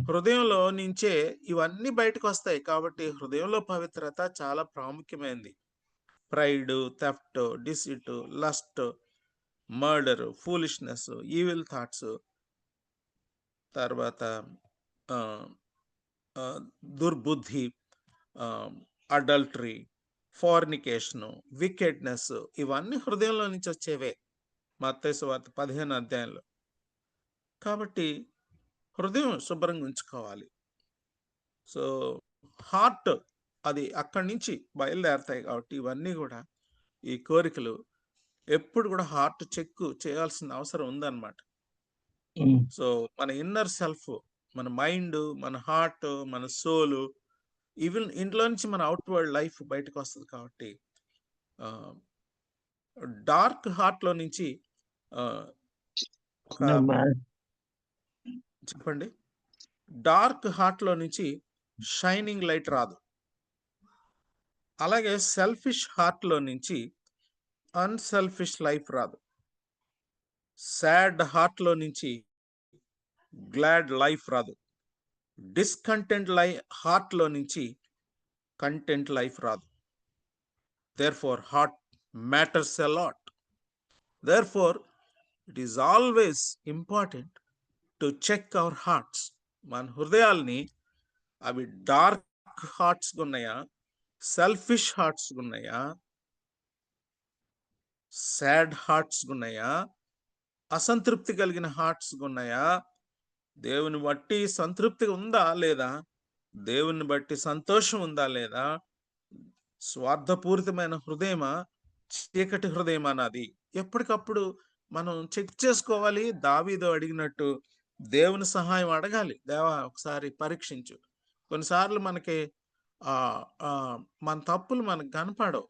Speaker 4: హృదయంలో నుంచే ఇవన్నీ బయటకు వస్తాయి. కాబట్టి హృదయంలో పవిత్రత చాలా ప్రాముఖ్యమైనది. Pride, theft, deceit, lust, murder, foolishness, evil thoughts, తర్వాత దుర్బుద్ధి, అడల్టరీ, ఫార్నికేషను, వికెడ్నెస్, ఇవన్నీ హృదయంలో నుంచి వచ్చేవే మత్తయి సువార్త 15 అధ్యాయంలో. కాబట్టి హృదయం శుభ్రంగా ఉంచుకోవాలి. సో హార్ట్ అది అక్కడి నుంచి బయలుదేరతాయి. కాబట్టి ఇవన్నీ కూడా, ఈ కోరికలు ఎప్పుడు కూడా హార్ట్ చెక్ చేయాల్సిన అవసరం ఉందన్నమాట. సో మన ఇన్నర్ సెల్ఫ్, మన మైండ్, మన హార్ట్, మన సోలు, ఈవెన్ ఇంట్లో నుంచి మన అవుట్వర్డ్ లైఫ్ బయటకు వస్తుంది. కాబట్టి డార్క్ హార్ట్ లో నుంచి చెప్పండి, డార్క్ హార్ట్ లో నుంచి షైనింగ్ లైట్ రాదు. అలాగే సెల్ఫిష్ హార్ట్ లో నుంచి అన్సెల్ఫిష్ లైఫ్ రాదు. సాడ్ హార్ట్ లో నుంచి గ్లాడ్ లైఫ్ రాదు. డిస్కంటెంట్ హార్ట్ లో నుంచి కంటెంట్ లైఫ్ రాదు. Therefore heart matters a lot. Therefore it is always important to check our hearts. మన హృదయాల్ని అవి డార్క్ హార్ట్స్ ఉన్నాయా, సెల్ఫిష్ హార్ట్స్ ఉన్నాయా, సాడ్ హార్ట్స్ ఉన్నాయా, అసంతృప్తి కలిగిన హార్ట్స్ ఉన్నాయా, దేవుని బట్టి సంతృప్తి ఉందా లేదా, దేవుని బట్టి సంతోషం ఉందా లేదా, స్వార్థపూరితమైన హృదయమా, చీకటి హృదయమా నాది, ఎప్పటికప్పుడు మనం చెక్ చేసుకోవాలి. దావీదు అడిగినట్టు దేవుని సహాయం అడగాలి. దేవా ఒకసారి పరీక్షించు. కొన్నిసార్లు మనకి మన తప్పులు మనకు కనపడవు,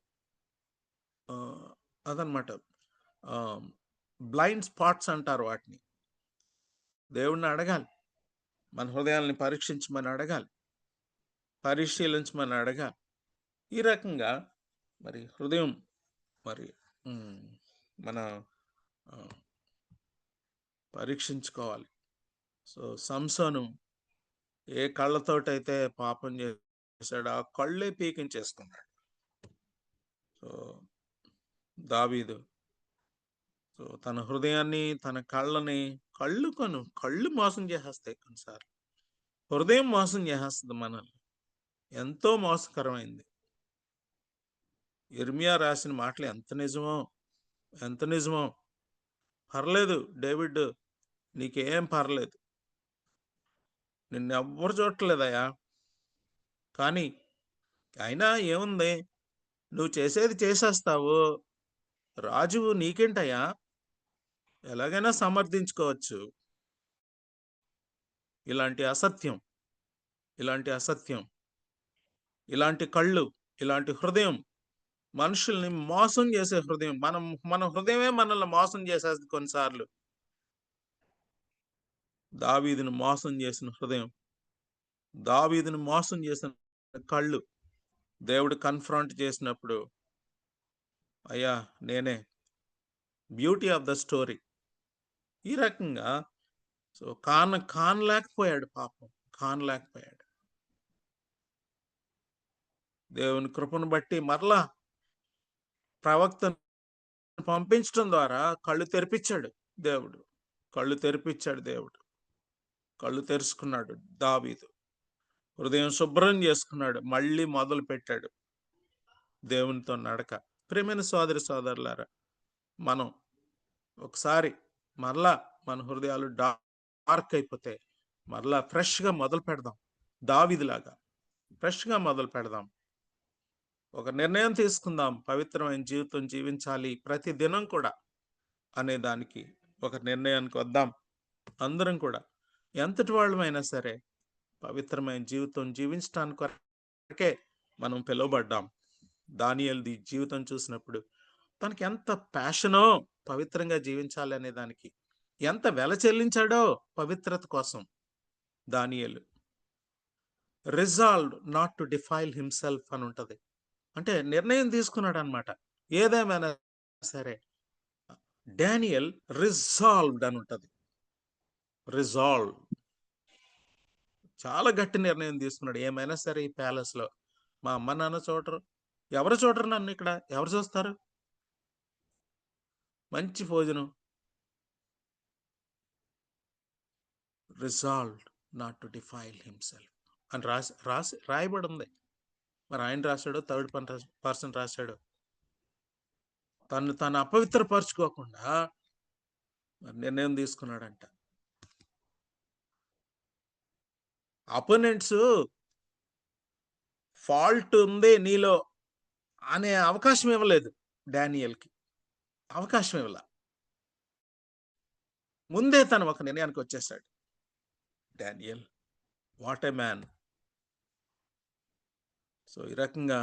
Speaker 4: అదనమాట. బ్లైండ్ స్పాట్స్ అంటారు వాటిని. దేవుణ్ణి అడగాలి, మన హృదయాల్ని పరీక్షించమని అడగాలి, పరిశీలించమని అడగాలి. ఈ రకంగా మరి హృదయం మరి మన పరీక్షించుకోవాలి. సో సంసోను ఏ కళ్ళతోటైతే పాపం చేశాడో ఆ కళ్ళే పీకించేసుకున్నాడు. సో దావీదు సో తన హృదయాన్ని, తన కళ్ళని, కళ్ళు మోసం చేసేస్తాయి కొన్నిసార్లు. హృదయం మోసం చేసేస్తుంది మనల్ని. ఎంతో మోసకరమైంది. ఇర్మియా రాసిన మాటలు ఎంత నిజమో. పర్లేదు డేవిడ్, నీకేం పర్లేదు, నిన్నెవ్వరు చూడట్లేదయ్యా, కానీ అయినా ఏముంది, నువ్వు చేసేది చేసేస్తావు, రాజువు, నీకేంటయ్యా, ఎలాగైనా సమర్థించుకోవచ్చు. ఇలాంటి అసత్యం, ఇలాంటి కళ్ళు, ఇలాంటి హృదయం, మనుషుల్ని మోసం చేసే హృదయం. మన హృదయమే మనల్ని మోసం చేసేది కొన్నిసార్లు. దావీదును మోసం చేసిన హృదయం, దావీదును మోసం చేసిన కళ్ళు దేవుడు కన్ఫ్రంట్ చేసినప్పుడు, అయ్యా నేనే, బ్యూటీ ఆఫ్ ద స్టోరీ. ఈ రకంగా సో కానలేకపోయాడు, పాపం కానలేకపోయాడు. దేవుని కృపను బట్టి మరలా ప్రవక్తను పంపించడం ద్వారా కళ్ళు తెరిపించాడు దేవుడు. కళ్ళు తెరుచుకున్నాడు దావీదు. హృదయం శుభ్రం చేసుకున్నాడు, మళ్ళీ మొదలు పెట్టాడు దేవునితో నడక. ప్రియమైన సోదరులారా, మనం ఒకసారి మరలా మన హృదయాలు డార్క్ అయిపోతే మరలా ఫ్రెష్గా మొదలు పెడదాం. దావీదులాగా ఫ్రెష్గా మొదలు పెడదాం. ఒక నిర్ణయం తీసుకుందాం, పవిత్రమైన జీవితం జీవించాలి ప్రతి దినం కూడా అనే దానికి ఒక నిర్ణయానికి వద్దాం. అందరం కూడా ఎంతటి వాళ్ళమైనా సరే పవిత్రమైన జీవితం జీవించడానికే మనం పిలువబడ్డాం. దానియేలు జీవితం చూసినప్పుడు తనకి ఎంత ప్యాషనో పవిత్రంగా జీవించాలి అనే దానికి, ఎంత వెల చెల్లించాడో పవిత్రత కోసం. దానియేలు resolved not to defile himself అని ఉంటది. అంటే నిర్ణయం తీసుకున్నాడు అనమాట. ఏదేమైనా సరే డానియల్ రిజాల్వ్డ్ అని ఉంటది. రిజాల్వ్, చాలా గట్టి నిర్ణయం తీసుకున్నాడు. ఏమైనా సరే ఈ ప్యాలెస్ లో మా అమ్మ నాన్న చూడరు, ఎవరు చూడరు నన్ను, ఇక్కడ ఎవరు చూస్తారు, మంచి భోజనం. Resolved not to defile himself అని రాయబడి ఉంది. మరి ఆయన రాశాడో థర్డ్ పర్సన్ రాశాడో, తను అపవిత్రపరచుకోకుండా నిర్ణయం తీసుకున్నాడంట. అపోనెంట్స్ ఫాల్ట్ ఉంది నీలో అనే అవకాశం ఇవ్వలేదు డానియల్కి, అవకాశం ఇవ్వలే. ముందే తను ఒక నిర్ణయానికి వచ్చేసాడు. Daniel, what a man. So ఈ రకంగా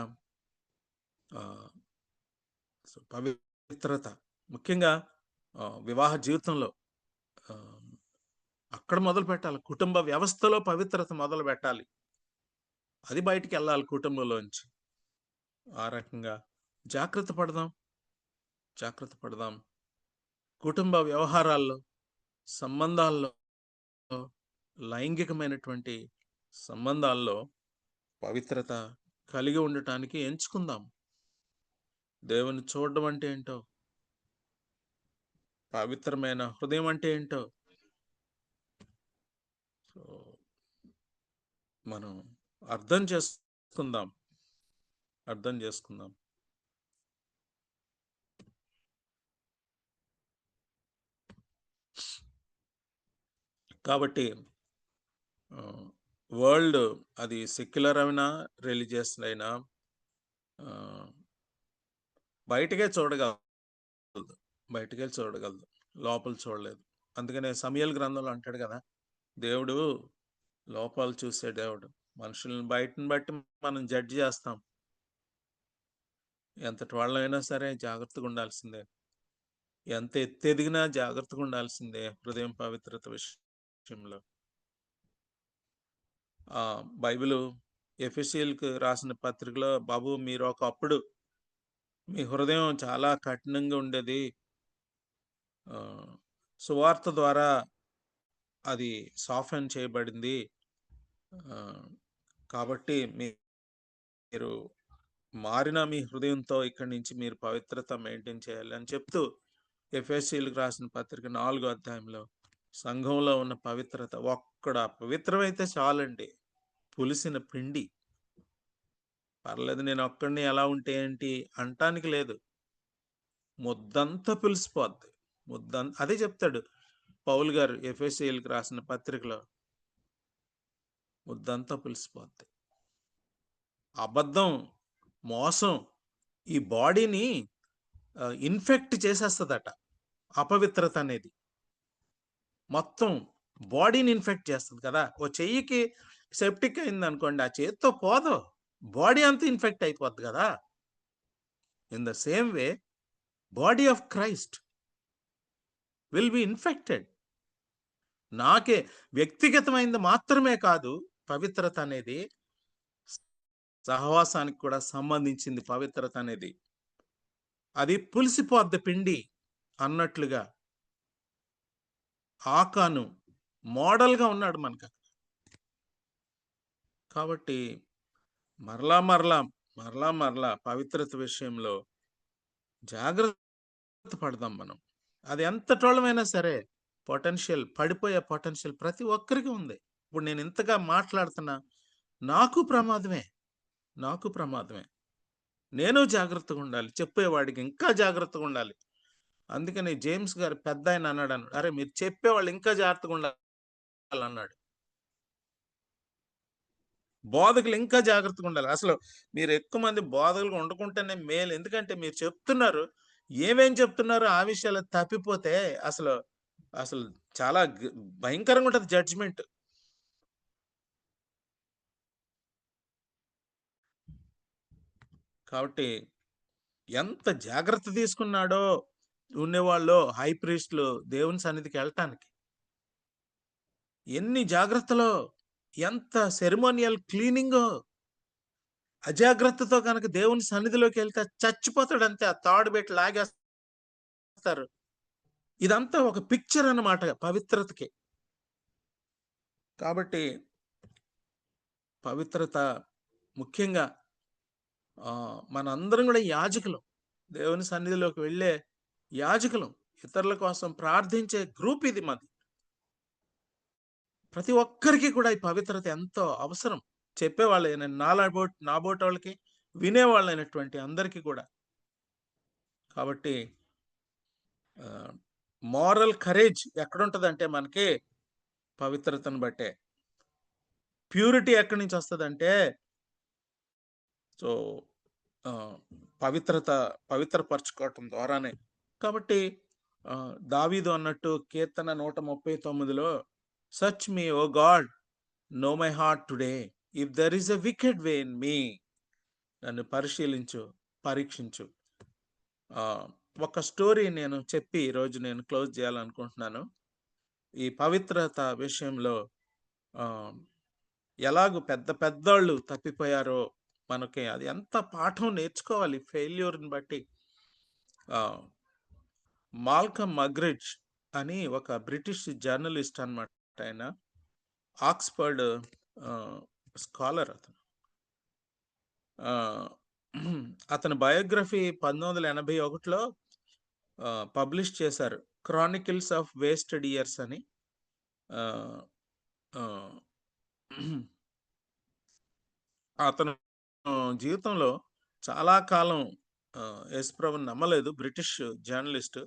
Speaker 4: పవిత్రత ముఖ్యంగా వివాహ జీవితంలో అక్కడ మొదలు పెట్టాలి. కుటుంబ వ్యవస్థలో పవిత్రత మొదలు పెట్టాలి, అది బయటికి వెళ్ళాలి కుటుంబంలోంచి. ఆ రకంగా జాగ్రత్త పడదాం. కుటుంబ వ్యవహారాల్లో, సంబంధాల్లో, లైంగికమైనటువంటి సంబంధాల్లో పవిత్రత కలిగి ఉండటానికి ఎంచుకుందాం. దేవుని చూడడం అంటే ఏంటో, పవిత్రమైన హృదయం అంటే ఏంటో మనం అర్థం చేసుకుందాం. కాబట్టి వరల్డ్ అది సెక్యులర్ అయినా రిలీజియస్ అయినా బయటకే చూడగలదు, లోపల చూడలేదు. అందుకనే సమూయేలు గ్రంథంలో అంటాడు కదా, దేవుడు లోపాలు చూసే దేవుడు. మనుషులను బయటను బట్టి మనం జడ్జి చేస్తాం. ఎంతటి వాళ్ళైనా సరే జాగ్రత్తగా ఉండాల్సిందే, ఎంత ఎత్తెదిగినా జాగ్రత్తగా ఉండాల్సిందే హృదయం పవిత్రత విషయంలో. బైబిల్ ఎఫెసీయులకు రాసిన పత్రికలో, బాబు మీరు ఒకప్పుడు మీ హృదయం చాలా కఠినంగా ఉండేది, సువార్త ద్వారా అది సాఫ్టెన్ చేయబడింది, కాబట్టి మీరు మారిన మీ హృదయంతో ఇక్కడి నుంచి మీరు పవిత్రత మెయింటైన్ చేయాలి అని చెప్తూ ఎఫెసీయులకు రాసిన పత్రిక 4వ అధ్యాయంలో సంఘంలో ఉన్న పవిత్రత, ఒక్కడ పవిత్రమైతే చాలండి. పులిసిన పిండి. పర్లేదు నేను ఒక్కడిని ఎలా ఉంటే ఏంటి అంటానికి లేదు. ముద్దంతా పులిసిపోద్ది. అదే చెప్తాడు పౌలు గారు ఎఫెసీయులకు రాసిన పత్రికలో, ముద్దంతా పులిసిపోద్ది. అబద్ధం, మోసం ఈ బాడీని ఇన్ఫెక్ట్ చేసేస్తుందట. అపవిత్రత అనేది మొత్తం బాడీని ఇన్ఫెక్ట్ చేస్తుంది కదా. ఓ చెయ్యికి సెప్టిక్ అయింది అనుకోండి, ఆ చేతితో పోదు, బాడీ అంతా ఇన్ఫెక్ట్ అయిపోద్ది కదా. In the same way body of Christ will be infected. నాకే వ్యక్తిగతమైనది మాత్రమే కాదు, పవిత్రత అనేది సహవాసానికి కూడా సంబంధించింది. పవిత్రత అనేది అది పులిసిపోద్ది పిండి అన్నట్లుగా ఆకాను మోడల్గా ఉన్నాడు మనకు. కాబట్టి మరలా పవిత్రత విషయంలో జాగ్రత్త పడదాం మనం. అది ఎంత టోళమైనా సరే పొటెన్షియల్, పడిపోయే పొటెన్షియల్ ప్రతి ఒక్కరికి ఉంది. ఇప్పుడు నేను ఇంతగా మాట్లాడుతున్నా, నాకు ప్రమాదమే. నేను జాగ్రత్తగా ఉండాలి, చెప్పేవాడికి ఇంకా జాగ్రత్తగా ఉండాలి. అందుకని జేమ్స్ గారు పెద్ద ఆయన అన్నాడు, అరే మీరు చెప్పేవాళ్ళు ఇంకా జాగ్రత్తగా ఉండాలి అన్నాడు. బోధకులు ఇంకా జాగ్రత్తగా ఉండాలి. అసలు మీరు ఎక్కువ మంది బోధకులు వండుకుంటేనే మేలు. ఎందుకంటే మీరు చెప్తున్నారు, ఏమేం చెప్తున్నారు ఆ విషయాలు తప్పిపోతే అసలు చాలా భయంకరంగా ఉంటుంది జడ్జిమెంట్. కాబట్టి ఎంత జాగ్రత్త తీసుకున్నాడో ఉండేవాళ్ళు హై ప్రీస్టులు దేవుని సన్నిధికి వెళ్ళటానికి. ఎన్ని జాగ్రత్తలో, ఎంత సెరిమోనియల్ క్లీనింగో. అజాగ్రత్తతో కనుక దేవుని సన్నిధిలోకి వెళ్తే చచ్చిపోతాడు అంతే. ఆ తాడు పెట్టి లాగేస్తారు. ఇదంతా ఒక పిక్చర్ అన్నమాట పవిత్రతకి. కాబట్టి పవిత్రత ముఖ్యంగా మనందరం కూడా యాజకులు, దేవుని సన్నిధిలోకి వెళ్ళే యాజకులు, ఇతరుల కోసం ప్రార్థించే గ్రూప్ ఇది మాది. ప్రతి ఒక్కరికి కూడా ఈ పవిత్రత ఎంతో అవసరం. చెప్పేవాళ్ళైన నాబోటి వాళ్ళకి, వినేవాళ్ళైనటువంటి అందరికీ కూడా. కాబట్టి మారల్ కరేజ్ ఎక్కడుంటుందంటే మనకి పవిత్రతను బట్టే. ప్యూరిటీ ఎక్కడి నుంచి వస్తుందంటే పవిత్రపరచుకోవటం ద్వారానే. కాబట్టి దావీదు అన్నట్టు కీర్తన 139లో, search me O God, know my heart today, if there is a wicked way in me, నన్ను పరిశీలించు, పరీక్షించు. ఒక స్టోరీ నేను చెప్పి ఈరోజు నేను క్లోజ్ చేయాలనుకుంటున్నాను. ఈ పవిత్రత విషయంలో ఎలాగూ పెద్దోళ్ళు తప్పిపోయారో మనకి అది ఎంత పాఠం నేర్చుకోవాలి ఫెయిల్యూర్ని బట్టి. మాల్కమ్ మగ్రిడ్జ్ అని ఒక బ్రిటిష్ జర్నలిస్ట్ అన్నమాట. ఆయన ఆక్స్ఫర్డ్ స్కాలర్. అతని బయోగ్రఫీ 1981లో పబ్లిష్ చేశారు, క్రానికల్స్ ఆఫ్ వేస్టెడ్ ఇయర్స్ అని. అతను జీవితంలో చాలా కాలం యేసు ప్రభుని నమ్మలేదు. British journalist.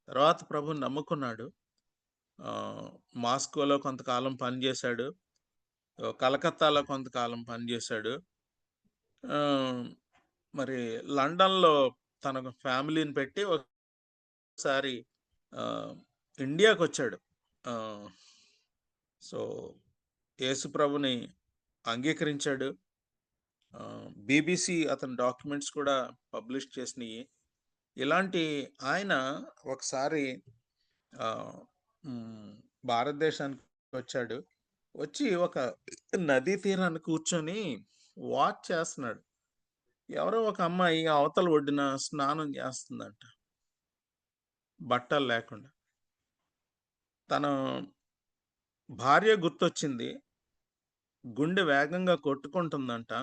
Speaker 4: తర్వాత ప్రభుని నమ్ముకున్నాడు. మాస్కోలో కొంతకాలం పనిచేశాడు, కలకత్తాలో కొంతకాలం పనిచేశాడు. మరి లండన్లో తన ఫ్యామిలీని పెట్టి ఒకసారి ఇండియాకి వచ్చాడు. సో యేసు ప్రభుని అంగీకరించాడు. BBC అతని డాక్యుమెంట్స్ కూడా పబ్లిష్ చేసినాయి. ఇలాంటి ఆయన ఒకసారి భారతదేశానికి వచ్చాడు. వచ్చి ఒక నదీ తీరాన్ని కూర్చొని వాచ్ చేస్తున్నాడు. ఎవరో ఒక అమ్మాయి అవతల ఒడ్డున స్నానం చేస్తుందంట, బట్టలు లేకుండా. తన భార్య గుర్తొచ్చింది, గుండె వేగంగా కొట్టుకుంటుందంట.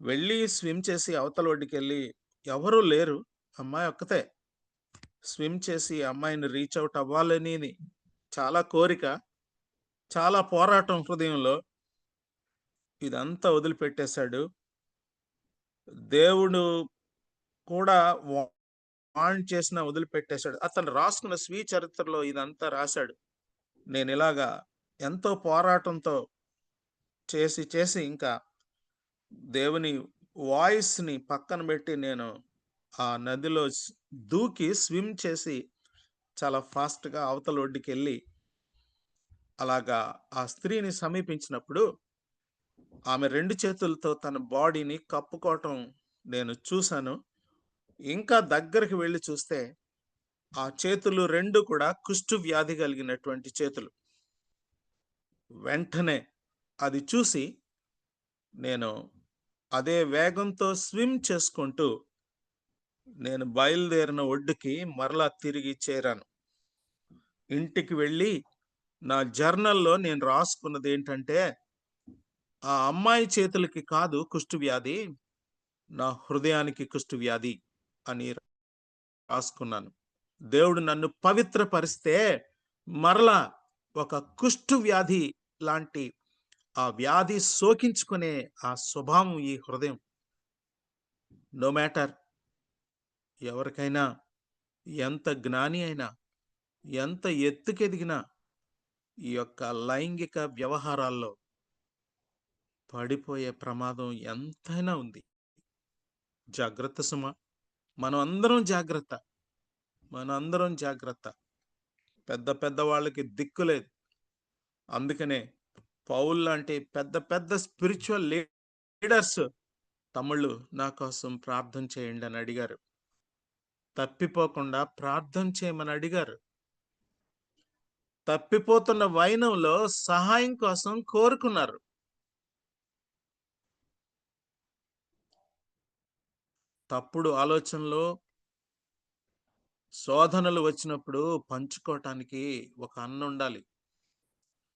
Speaker 4: వెళ్ళి స్విమ్ చేసి అవతల ఒడ్డుకి వెళ్ళి ఎవరూ లేరు, అమ్మాయి ఒక్కతే. స్విమ్ చేసి అమ్మాయిని రీచ్ అవుట్ అవ్వాలని చాలా కోరిక, చాలా పోరాటం హృదయంలో. ఇదంతా వదిలిపెట్టేశాడు. దేవుడు కూడా వాణ్ చేసిన వదిలిపెట్టేశాడు. అతను రాసుకున్న స్వీయ చరిత్రలో ఇదంతా రాశాడు. నేను ఇలాగా ఎంతో పోరాటంతో చేసి ఇంకా దేవుని వాయిస్ ని పక్కన పెట్టి నేను ఆ నదిలో దూకి స్విమ్ చేసి చాలా ఫాస్ట్ గా అవతల ఒడ్డుకి వెళ్ళి అలాగా ఆ స్త్రీని సమీపించినప్పుడు ఆమె 2 చేతులతో తన బాడీని కప్పుకోవటం నేను చూశాను. ఇంకా దగ్గరికి వెళ్ళి చూస్తే ఆ చేతులు 2 కూడా కుష్టు వ్యాధి కలిగినటువంటి చేతులు. వెంటనే అది చూసి నేను అదే వేగంతో స్విమ్ చేసుకుంటూ నేను బయలుదేరిన ఒడ్డుకి మరలా తిరిగి చేరాను. ఇంటికి వెళ్ళి నా జర్నల్లో నేను రాసుకున్నది ఏంటంటే, ఆ అమ్మాయి చేతులకి కాదు కుష్టు వ్యాధి, నా హృదయానికి కుష్టు వ్యాధి అని రాసుకున్నాను. దేవుడు నన్ను పవిత్రపరిస్తే మరలా ఒక కుష్టు వ్యాధి లాంటి ఆ వ్యాధి సోకించుకునే ఆ స్వభావం ఈ హృదయం. నో మ్యాటర్ ఎవరికైనా, ఎంత జ్ఞాని అయినా, ఎంత ఎత్తుకెదిగినా ఈ యొక్క లైంగిక వ్యవహారాల్లో పడిపోయే ప్రమాదం ఎంతైనా ఉంది. జాగ్రత్త సుమ, మనం అందరం జాగ్రత్త, పెద్ద పెద్ద వాళ్ళకి దిక్కు లేదు. అందుకనే పౌలు లాంటి పెద్ద పెద్ద స్పిరిచువల్ లీడర్స్ తమ్ముళ్ళు నా కోసం ప్రార్థన చేయండి అని అడిగారు. తప్పిపోకుండా ప్రార్థన చేయమని అడిగారు. తప్పిపోతున్న వైనంలో సహాయం కోసం కోరుకున్నారు. తప్పుడు ఆలోచనలో శోధనలు వచ్చినప్పుడు పంచుకోవటానికి ఒక అన్న ఉండాలి,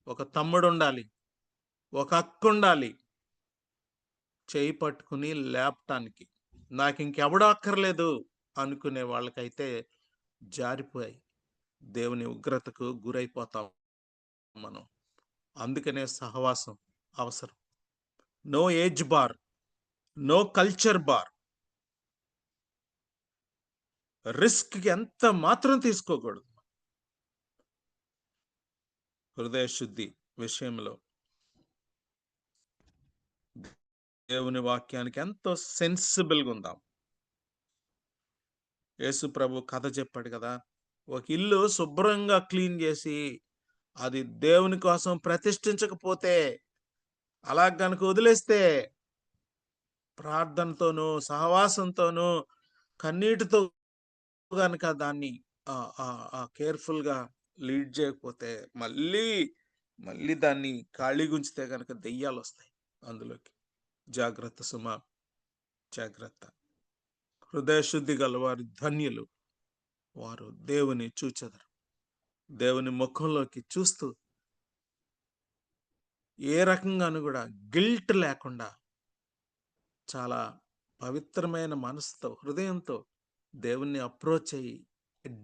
Speaker 4: ఒక తమ్ముడు ఉండాలి, ఒక అక్క ఉండాలి, చేయి పట్టుకుని లేపటానికి. నాకు ఇంకెవడో అక్కర్లేదు అనుకునే వాళ్ళకైతే జారిపోయాయి, దేవుని ఉగ్రతకు గురైపోతాం మనం. అందుకనే సహవాసం అవసరం. No age bar, no culture bar. Risk ఎంత మాత్రం తీసుకోకూడదు. హృదయ శుద్ధి విషయంలో దేవుని వాక్యానికి ఎంతో సెన్సిబుల్గా ఉందాం. యేసు ప్రభు కథ చెప్పాడు కదా, ఒక ఇల్లు శుభ్రంగా క్లీన్ చేసి అది దేవుని కోసం ప్రతిష్ఠించకపోతే, అలా గనుక వదిలేస్తే, ప్రార్థనతోనూ సహవాసంతోనూ కన్నీటితో గనుక దాన్ని కేర్ఫుల్ గా లీడ్ చేయకపోతే, మళ్ళీ దాన్ని ఖాళీ గుంచితే గనక దెయ్యాలు వస్తాయి అందులోకి. జాగ్రత్త సుమ, జాగ్రత్త. హృదయ శుద్ధి గలవారు ధన్యులు, వారు దేవుని చూచెదరు. దేవుని ముఖంలోకి చూస్తూ ఏ రకంగానూ కూడా గిల్ట్ లేకుండా చాలా పవిత్రమైన మనసుతో, హృదయంతో దేవుణ్ణి అప్రోచ్ అయ్యి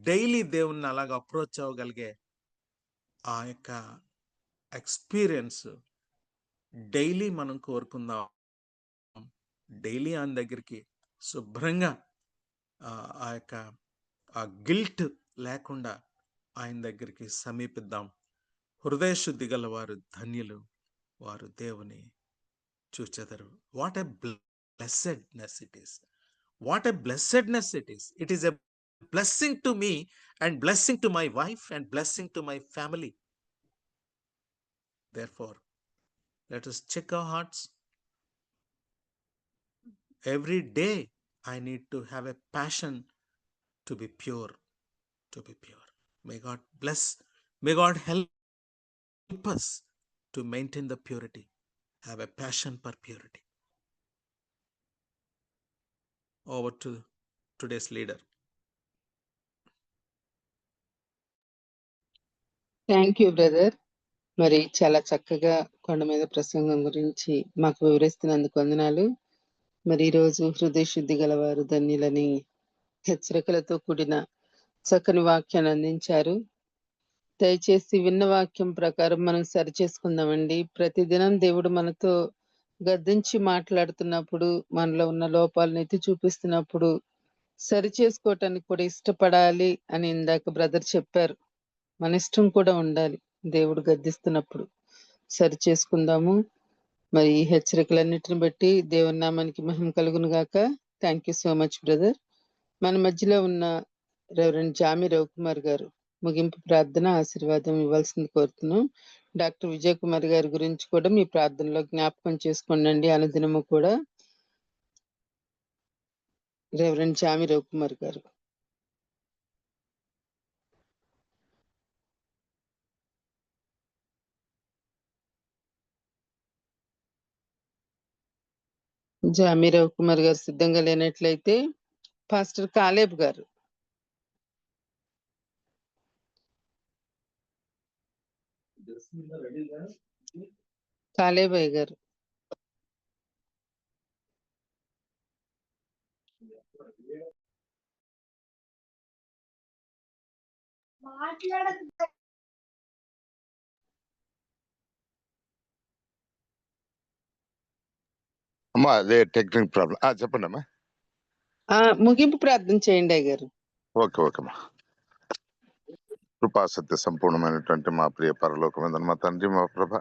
Speaker 4: డైలీ దేవుణ్ణి అలాగ అప్రోచ్ అవ్వగలిగే ఆ యొక్క ఎక్స్పీరియన్స్ డైలీ మనం కోరుకుందాం. డైలీ ఆయన దగ్గరికి శుభ్రంగా ఆ యొక్క ఆ గిల్ట్ లేకుండా ఆయన దగ్గరికి సమీపిద్దాం. హృదయ శుద్ధి గల వారు ధన్యులు, వారు దేవుని చూచెదరు. What a blessedness it is, what a blessedness it is. It is a blessing to me and blessing to my wife and blessing to my family. Therefore, let us check our hearts. Every day I need to have a passion to be pure, to be pure. May God bless, may God help us to maintain the purity, have a passion for purity. Over to today's leader.
Speaker 7: Thank you brother. మరి చాలా చక్కగా కొండ మీద ప్రసంగం గురించి మాకు వివరిస్తున్నందుకు వందనాలు. మరి ఈరోజు హృదయ శుద్ధి గలవారు ధన్యులని హెచ్చరికలతో కూడిన చక్కని వాక్యాన్ని అందించారు. దయచేసి విన్న వాక్యం ప్రకారం మనం సరి చేసుకుందామండి. ప్రతిదినం దేవుడు మనతో గద్దించి మాట్లాడుతున్నప్పుడు, మనలో ఉన్న లోపాలను ఎత్తి చూపిస్తున్నప్పుడు సరి చేసుకోవటానికి కూడా ఇష్టపడాలి అని ఇందాక బ్రదర్ చెప్పారు. మన ఇష్టం కూడా ఉండాలి. దేవుడు గద్దిస్తున్నప్పుడు సరి చేసుకుందాము. మరి ఈ హెచ్చరికలన్నిటిని బట్టి దేవుని నామానికి మహిమ కలుగును గాక. Thank you so much brother. మన మధ్యలో ఉన్న రెవరెండ్ జామి రవికుమార్ గారు ముగింపు ప్రార్థన ఆశీర్వాదం ఇవ్వాల్సింది కోరుతున్నాం. డాక్టర్ విజయ్ కుమార్ గారి గురించి కూడా మీ ప్రార్థనలో జ్ఞాపకం చేసుకోండి. అనుదినము కూడా రెవరెండ్ జామి రవికుమార్ గారు. జామి రవికుమార్ గారు సిద్ధంగా లేనట్లయితే పాస్టర్ కాలేబ్ గారు. కాలేబయ్య గారు.
Speaker 8: అమ్మా అదే టెక్నిక్ ప్రాబ్లం. చెప్పండి అమ్మా.
Speaker 7: ముగింపు ప్రార్థన చేయండి అయ్య గారు.
Speaker 8: ఓకే అమ్మా. కృపా సత్య సంపూర్ణమైనటువంటి మా ప్రియ పరలోకమైన మా తండ్రి, మా ప్రభ,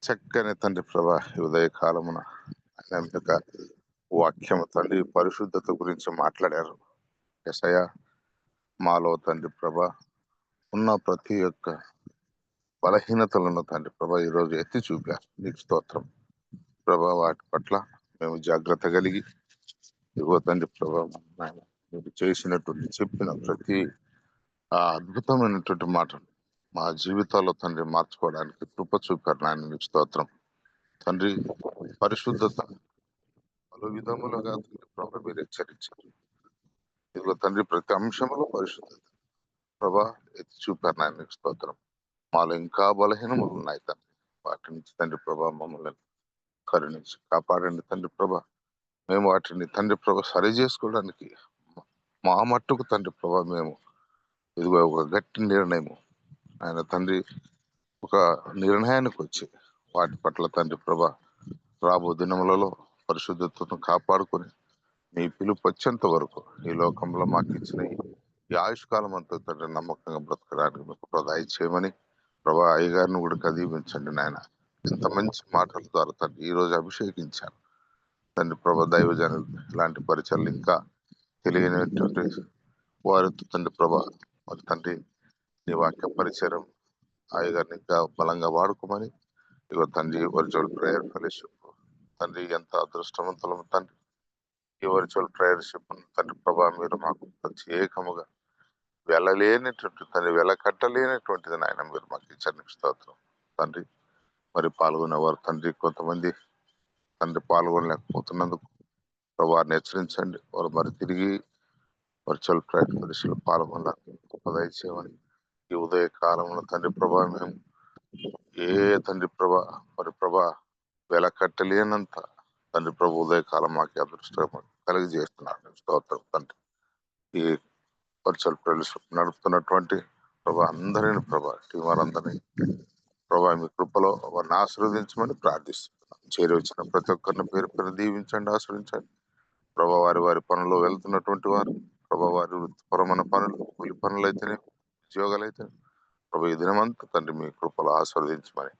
Speaker 8: చక్కని తండ్రి ప్రభ, ఉదయ కాలమున వాక్యము తండ్రి పరిశుద్ధత గురించి మాట్లాడారు. ఎసయ మాలో తండ్రి ప్రభ ఉన్న ప్రతి ఒక్క బలహీనతలను తండ్రి ప్రభ ఈరోజు ఎత్తి చూపారు. నీకు స్తోత్రం ప్రభ. వాటి పట్ల మేము జాగ్రత్త కలిగి ఇదిగో తండ్రి ప్రభ మీరు చేసినటువంటి చెప్పిన ప్రతి అద్భుతమైనటువంటి మాటలు మా జీవితాల్లో తండ్రి మార్చుకోవడానికి కృప చూపారు నాయన. నీకు స్తోత్రం తండ్రి. పరిశుద్ధత పలు విధములుగా తండ్రి ప్రభ మీరు హెచ్చరించారు. ఇదిగో తండ్రి ప్రతి అంశంలో పరిశుద్ధత ప్రభా ఎత్తి చూపారు నాయన. నీకు స్తోత్రం. మాలో ఇంకా బలహీనములు ఉన్నాయి తండ్రి. వాటి నుంచి తండ్రి ప్రభా మమ్మల్ని కరుణించి కాపాడండి తండ్రి ప్రభా. మేము వాటిని తండ్రి ప్రభ సరి చేసుకోవడానికి మా మట్టుకు తండ్రి ప్రభా మేము ఇదిగో ఒక గట్టి నిర్ణయము ఆయన తండ్రి ఒక నిర్ణయానికి వచ్చి వాటి పట్ల తండ్రి ప్రభా రాబో దినములలో పరిశుద్ధతను కాపాడుకొని మీ పిలుపు వచ్చేంత వరకు ఈ లోకంలో మాకు ఇచ్చిన ఈ ఆయుష్కాలం అంతా తండ్రి నమ్మకంగా బ్రతకడానికి మీకు ప్రదాయి చేయమని ప్రభా అయ్యగారిని కూడా కదీవించండి నాయన. ఎంత మంచి మాటల ద్వారా తండ్రి ఈ రోజు అభిషేకించారు తండ్రి ప్రభా. దైవజనులు ఇలాంటి పరిచయాలు ఇంకా తెలియనటువంటి వారితో తండ్రి ప్రభా మరి తండ్రి నీ వాక్య పరిచయం అయ్యగారిని ఇంకా బలంగా వాడుకోమని ఇగో తండ్రి వర్చువల్ ప్రేయర్ ఫెలోషిప్ తండ్రి ఎంత అదృష్టవంతులం తండ్రి. ఈ వర్చువల్ ప్రేయర్షిప్ తండ్రి ప్రభా మీరు మాకు ప్రత్యేకముగా వెళ్ళలేనటువంటి తండ్రి వెలకట్టలేనటువంటిది నాయన మీరు మాకు ఇచ్చారు. స్తోత్రం తండ్రి. మరి పాల్గొనేవారు తండ్రి కొంతమంది తండ్రి పాల్గొనలేకపోతున్నందుకు వారిని హెచ్చరించండి. వారు మరి తిరిగి వర్చువల్ ప్రేయర్ ఫెలోషిప్ పాల్గొనడానికి దయచేయమని ఈ ఉదయ కాలంలో తండ్రి ప్రభా మేము ఏ తండ్రి ప్రభా మరి ప్రభా వెలకట్టలేనంత తండ్రి ప్రభు ఉదయకాలం మాకు అదృష్టం కలిగజేస్తున్నారు. స్తోత్రం తండ్రి. ఈ వర్చువల్ ఫెలోషిప్ నడుపుతున్నటువంటి ప్రభా అందరిని ప్రభా టీం వారందరినీ ప్రభా మీ కృపలో వారిని ఆశీర్వదించమని ప్రార్థిస్తున్నాం. చేరి వచ్చిన ప్రతి ఒక్కరిని పేరు పేరు దీవించండి, ఆశీర్వించండి ప్రభా. వారి పనుల్లో వెళ్తున్నటువంటి వారు ప్రభా వారి వృత్తిపరమైన పనులు, కూలి పనులు అయితేనే, ఉద్యోగాలు అయితే ప్రభా ఈ దినమంతా తండ్రి మీ కృపలో ఆశీర్వదించమని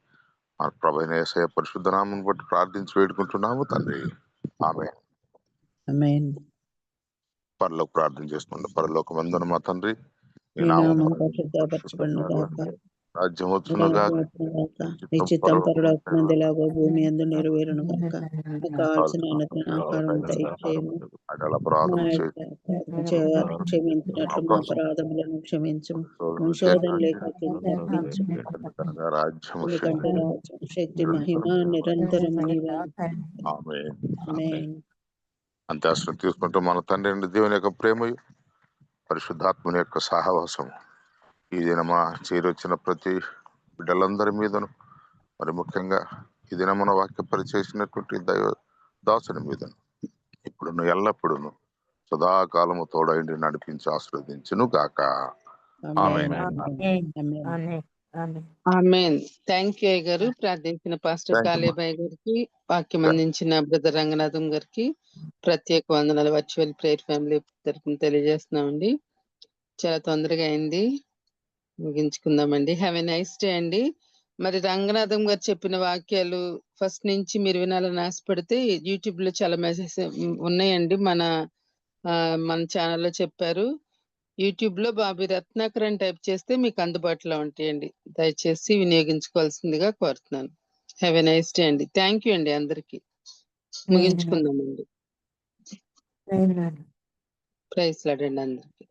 Speaker 8: మా ప్రభు యేసయ్య పరిశుద్ధ నామం బట్టి ప్రార్థించి వేడుకుంటున్నాము తండ్రి. ఆమేన్. పరలోక ప్రార్థన చేసుకుంటాం. పరలోకమందున మా తండ్రి
Speaker 1: మీ నామం పరిశుద్ధపరచబడును గాక.
Speaker 8: రాజ్యం వచ్చునుగా,
Speaker 1: నీ చిత్తం పరలోకమందులాగా భూమి యందు నెరవేరును గాక. మాకు కావాల్సిన అన్నదాన ఆహారం దయచేయము. క్షమించినట్లు మా అపరాధములను క్షమించము. శోధనలోకి తప్పించము. ఎందుకంటే రాజ్యం, శక్తి, మహిమ నిరంతరం నీవే. ఆమేన్.
Speaker 8: అంతే అసలు తీసుకుంటూ మన తండ్రి దేవుని యొక్క ప్రేమయు పరిశుద్ధాత్మని యొక్క సహవాసం ఈ దినమా చేరొచ్చిన ప్రతి బిడ్డలందరి మీదను మరి ముఖ్యంగా ఈ దినమున వాక్య పరిచేసినటువంటి దైవ దాసుని మీదను ఇప్పుడును ఎల్లప్పుడూను సదాకాలము తోడైండి నడిపించి ఆశీర్వదించును గాక. ఆమేన్.
Speaker 7: ఆమేన్. థ్యాంక్ యూ అయ్య గారు. ప్రార్థించిన పాస్టర్
Speaker 8: Thank you,
Speaker 7: కాలేబ్ అయ్య గారికి, వాక్యం అందించిన బ్రదర్ రంగనాథం గారికి ప్రత్యేక వందనాలు. వర్చువల్ ప్రేయర్ ఫ్యామిలీ తరఫున తెలియజేస్తున్నామండి. చాలా తొందరగా అయింది, ముగించుకుందామండి. హ్యావ్ ఎ నైస్ డే అండి. మరి రంగనాథం గారు చెప్పిన వాక్యాలు ఫస్ట్ నుంచి మీరు వినాలని ఆశపడితే యూట్యూబ్ లో చాలా మెసేజ్ ఉన్నాయండి. మన ఛానల్లో చెప్పారు. యూట్యూబ్ లో బాబీ రత్నాకర్ అని టైప్ చేస్తే మీకు అందుబాటులో ఉంటాయండి. దయచేసి వినియోగించుకోవాల్సిందిగా కోరుతున్నాను. హ్యావ్ ఎ నైస్ డే అండి. థ్యాంక్ యూ అండి అందరికి. ముగించుకుందామండి. ప్రైజ్ లార్డ్ అండి అందరికి.